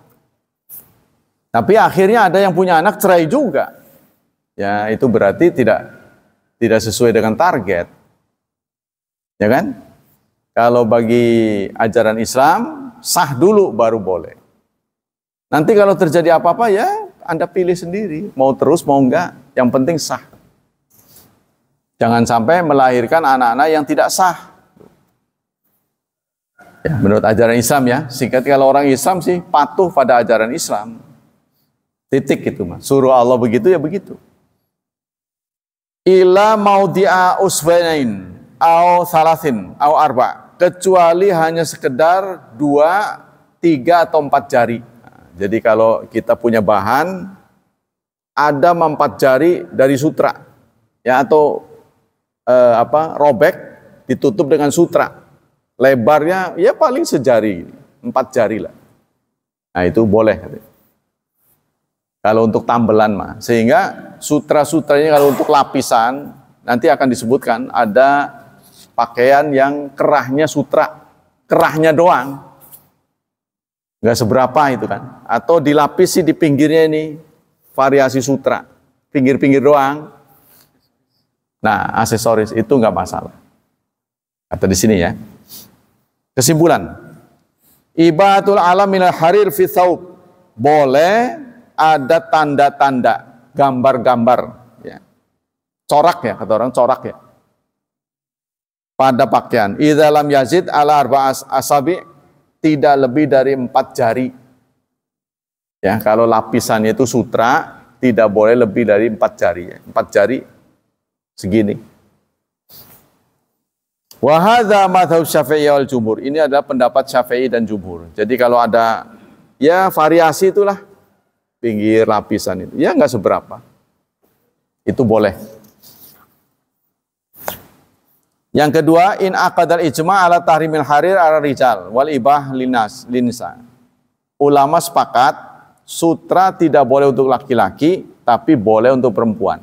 Tapi akhirnya ada yang punya anak cerai juga. Ya itu berarti tidak sesuai dengan target. Ya kan? Kalau bagi ajaran Islam, sah dulu baru boleh. Nanti kalau terjadi apa-apa ya Anda pilih sendiri. Mau terus, mau enggak. Yang penting sah. Jangan sampai melahirkan anak-anak yang tidak sah. Ya, menurut ajaran Islam ya. Singkat kalau orang Islam sih patuh pada ajaran Islam. Titik gitu mas. Suruh Allah begitu ya begitu. Ila maudhi'a uswanain au salasin au arba, kecuali hanya sekedar 2, 3 atau 4 jari. Jadi kalau kita punya bahan ada 4 jari dari sutra, ya, atau robek ditutup dengan sutra, lebarnya ya paling sejari, 4 jari lah. Nah itu boleh. Kalau untuk tambelan mah, sehingga sutra-sutranya kalau untuk lapisan nanti akan disebutkan ada pakaian yang kerahnya sutra, kerahnya doang, nggak seberapa itu kan, atau dilapisi di pinggirnya ini variasi sutra, pinggir-pinggir doang. Nah aksesoris itu nggak masalah. Kata di sini ya. Kesimpulan, ibatul alam minal harir fi thawb, boleh ada tanda-tanda, gambar-gambar, ya. Corak ya, kata orang corak ya. Pada pakaian, idza lam yazid ala arba asabi, tidak lebih dari 4 jari. Ya, kalau lapisannya itu sutra, tidak boleh lebih dari 4 jari. Ya. 4 jari segini. Wa hadza madzhab Syafi'i wal jumhur. Ini adalah pendapat Syafi'i dan jumhur. Jadi kalau ada ya variasi itulah pinggir lapisan itu, ya nggak seberapa, itu boleh. Yang kedua, in aqadal ijma' ala tahrimil harir ala rijal wal ibah linsa. Ulama sepakat sutra tidak boleh untuk laki-laki, tapi boleh untuk perempuan.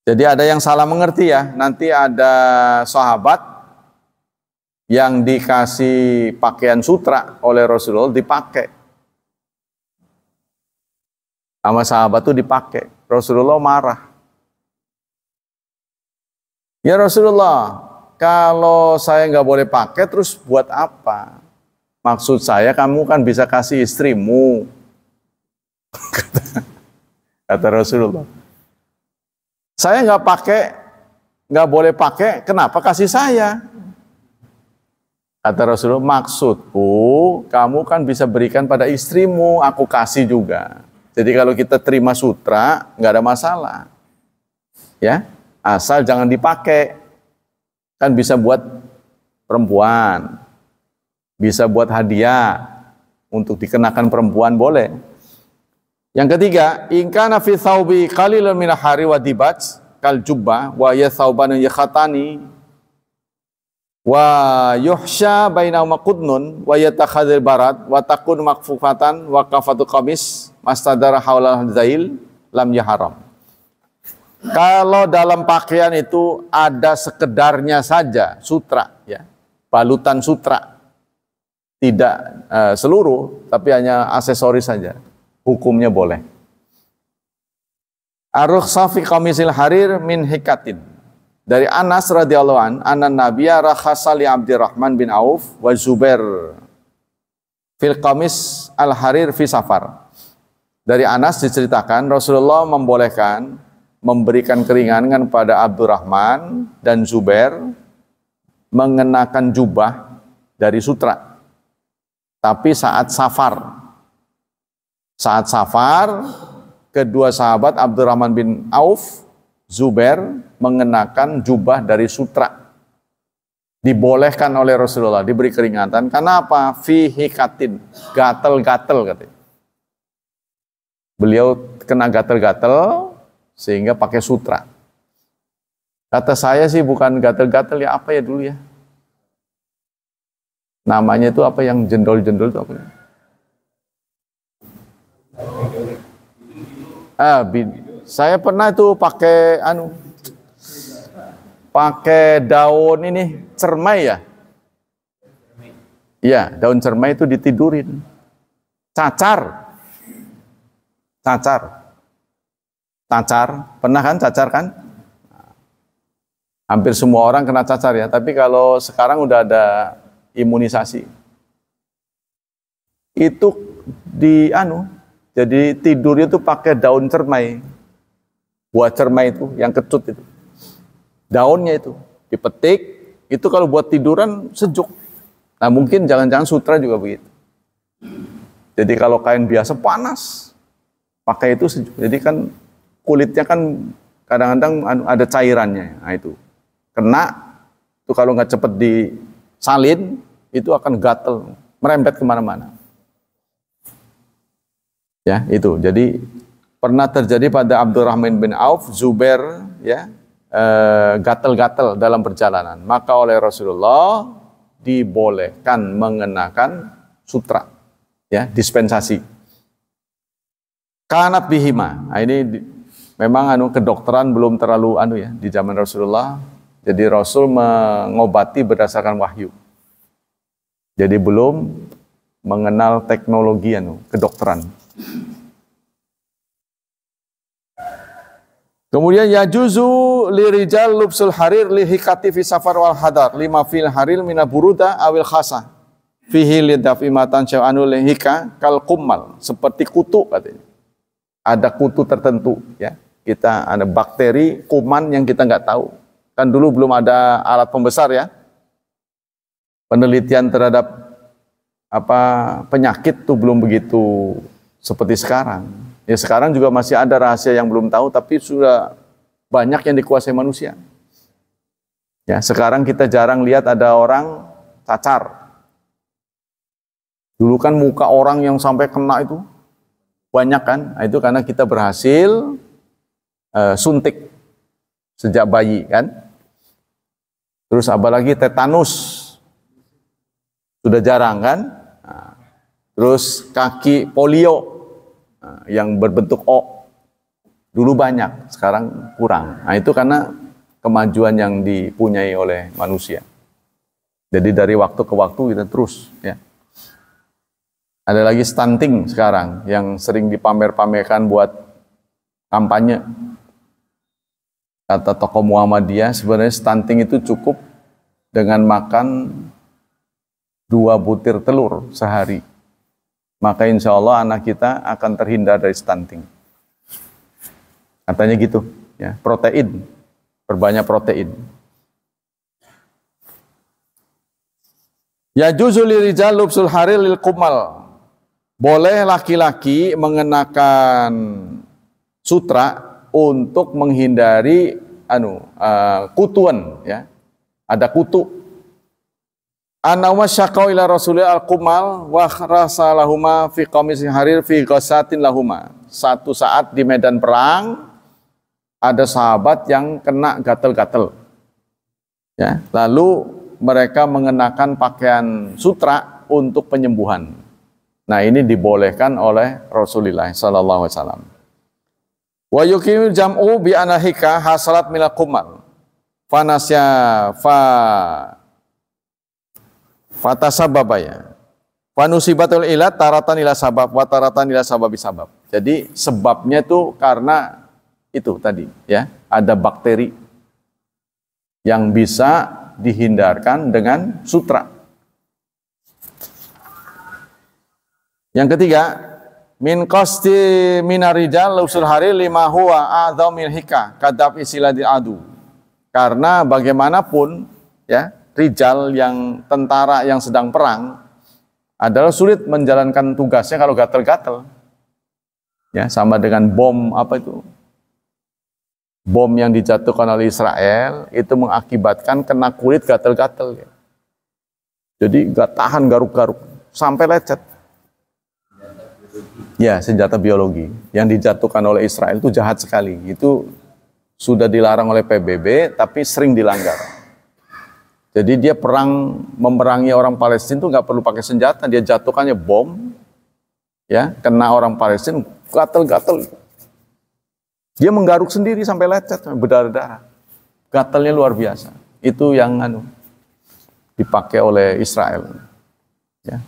Jadi ada yang salah mengerti ya, nanti ada sahabat yang dikasih pakaian sutra oleh Rasulullah dipakai. Sama sahabat itu dipakai. Rasulullah marah. Ya Rasulullah, kalau saya nggak boleh pakai, terus buat apa? Maksud saya kamu kan bisa kasih istrimu. Kata Rasulullah. Saya nggak pakai, nggak boleh pakai, kenapa kasih saya? Kata Rasulullah, maksudku kamu kan bisa berikan pada istrimu, aku kasih juga. Jadi kalau kita terima sutra, nggak ada masalah. Ya, asal jangan dipakai. Kan bisa buat perempuan, bisa buat hadiah, untuk dikenakan perempuan boleh. Yang ketiga, in kana fi thawbi qalilun min hari wa dibaj kal jubbah wa ya thawban yakhatani wa yuhsya bainahuma qudnun wa yatakhadhal barat wa takun makfufatan wa kafatu qamis mastadara haulal zail lam yaharam. Kalau dalam pakaian itu ada sekedarnya saja sutra, ya, balutan sutra, tidak seluruh, tapi hanya aksesoris saja, hukumnya boleh. Ar-rukhsah fi qamisil harir min hikatin. Dari Anas radhiyallahu an, anna Nabiyya rakhasa li Abdurrahman bin Auf wa Zubair fil qamis al-harir fi safar. Dari Anas diceritakan Rasulullah membolehkan memberikan keringanan pada Abdurrahman dan Zubair mengenakan jubah dari sutra. Tapi saat safar. Saat safar, kedua sahabat Abdurrahman bin Auf, Zubair mengenakan jubah dari sutra. Dibolehkan oleh Rasulullah, diberi keringanan. Karena apa? Fi hikatin, gatel-gatel katanya. Beliau kena gatel-gatel sehingga pakai sutra. Kata saya sih bukan gatel-gatel, ya apa ya dulu ya? Namanya itu apa yang jendol-jendol itu apa ya? Saya pernah itu pakai pakai daun ini cermai ya. Iya, daun cermai itu ditidurin. Cacar. Pernah kan cacar kan? Hampir semua orang kena cacar ya, tapi kalau sekarang udah ada imunisasi. Itu jadi tidurnya tuh pakai daun cermai. Buah cermai itu yang kecut itu. Daunnya itu dipetik, itu kalau buat tiduran sejuk. Nah, mungkin jangan-jangan sutra juga begitu. Jadi kalau kain biasa panas, pakai itu sejuk. Jadi kan kulitnya kan kadang-kadang ada cairannya. Nah itu kena, itu kalau nggak cepet disalin, itu akan gatel, merembet kemana-mana. Ya itu. Jadi pernah terjadi pada Abdurrahman bin Auf, Zubair, ya gatel-gatel dalam perjalanan. Maka oleh Rasulullah dibolehkan mengenakan sutra, ya dispensasi. Kanat bihima. Nah, ini memang kedokteran belum terlalu ya di zaman Rasulullah. Jadi Rasul mengobati berdasarkan wahyu. Jadi belum mengenal teknologi kedokteran. Kemudian yajuzu lirijal lubsul harir lihikati fi safar wal hadar lima fil haril mina buruda awil khasa fihi lidafi matan sya'anul lihika kal kummal, seperti kutu katanya. Ada kutu tertentu, ya. Kita ada bakteri, kuman yang kita nggak tahu. Kan dulu belum ada alat pembesar, ya. Penelitian terhadap penyakit tuh belum begitu seperti sekarang. Ya sekarang juga masih ada rahasia yang belum tahu, tapi sudah banyak yang dikuasai manusia. Ya sekarang kita jarang lihat ada orang cacar. Dulu kan muka orang yang sampai kena itu banyak kan, nah, itu karena kita berhasil suntik sejak bayi kan. Terus apalagi tetanus sudah jarang kan. Nah, terus kaki polio yang berbentuk O dulu banyak, sekarang kurang. Nah itu karena kemajuan yang dipunyai oleh manusia. Jadi dari waktu ke waktu kita terus ya. Ada lagi stunting sekarang yang sering dipamer-pamerkan buat kampanye. Kata tokoh Muhammadiyah, sebenarnya stunting itu cukup dengan makan 2 butir telur sehari. Maka insya Allah anak kita akan terhindar dari stunting. Katanya gitu, ya, protein, perbanyak protein. Ya juzul lirijal lubsul harir lil kumal. Boleh laki-laki mengenakan sutra untuk menghindari kutuan, ya. Ada kutu. Anawa syaqau ila Rasulillah al-kumal wa rasalahuma fi qamisin harir fi ghasatin lahuma. Satu saat di medan perang ada sahabat yang kena gatel-gatel. Ya, lalu mereka mengenakan pakaian sutra untuk penyembuhan. Nah, ini dibolehkan oleh Rasulullah sallallahu alaihi wasallam. Wa yuqimul jam'u bi anahika hasalat mila kumal. Fanasya fatasababaya. Fanusibatul ilat taratan ila sabab wa taratan ila sababi sabab. Jadi sebabnya itu karena itu tadi ya, ada bakteri yang bisa dihindarkan dengan sutra. Yang ketiga, min qasti minarijal usul hari lima huwa adzamil hika kadab istilah adu. Karena bagaimanapun ya, rijal yang tentara yang sedang perang adalah sulit menjalankan tugasnya kalau gatel-gatel. Ya, sama dengan bom bom yang dijatuhkan oleh Israel itu mengakibatkan kena kulit gatel-gatel. Ya. Jadi gak tahan garuk-garuk sampai lecet. Ya, senjata biologi yang dijatuhkan oleh Israel itu jahat sekali. Itu sudah dilarang oleh PBB, tapi sering dilanggar. Jadi dia memerangi orang Palestina itu nggak perlu pakai senjata, dia jatuhkannya bom, ya kena orang Palestina, gatel-gatel. Dia menggaruk sendiri sampai lecet, berdarah-darah. Gatelnya luar biasa. Itu yang dipakai oleh Israel. Ya.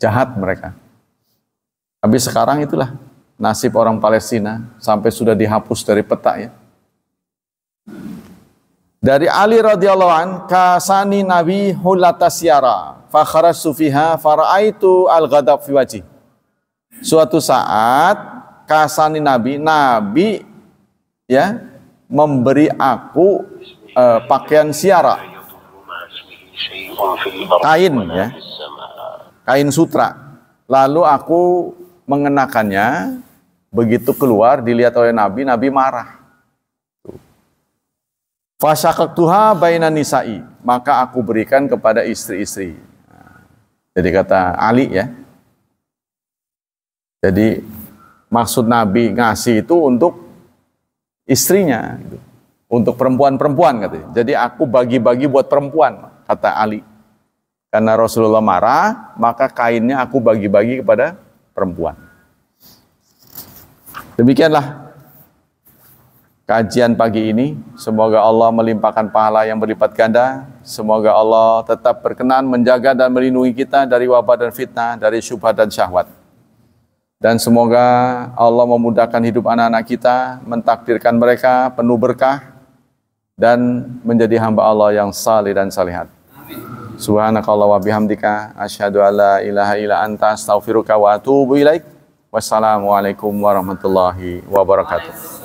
Jahat mereka. Tapi sekarang itulah nasib orang Palestina sampai sudah dihapus dari peta ya. Dari Ali radhiyallahu an, kasani Nabi hulata syara fa kharajtu fiha faraitu al-ghadab fi wajhi. Suatu saat kasani Nabi ya memberi aku pakaian syara. Kain ya. Kain sutra. Lalu aku mengenakannya, begitu keluar dilihat oleh Nabi, Nabi marah. Fasyaqaqtuha bainan nisa'i, maka aku berikan kepada istri-istri. Jadi kata Ali ya. Jadi maksud Nabi ngasih itu untuk istrinya, gitu. Untuk perempuan-perempuan katanya. Jadi aku bagi-bagi buat perempuan, kata Ali. Karena Rasulullah marah, maka kainnya aku bagi-bagi kepada perempuan. Demikianlah kajian pagi ini. Semoga Allah melimpahkan pahala yang berlipat ganda. Semoga Allah tetap berkenan menjaga dan melindungi kita dari wabah dan fitnah, dari syubhat dan syahwat. Dan semoga Allah memudahkan hidup anak-anak kita, mentakdirkan mereka penuh berkah, dan menjadi hamba Allah yang saleh dan salihat. Subhanakallah wa bihamdika asyhadu alla ilaha illa anta astaghfiruka wa atubu ilaik. Wassalamualaikum warahmatullahi wabarakatuh.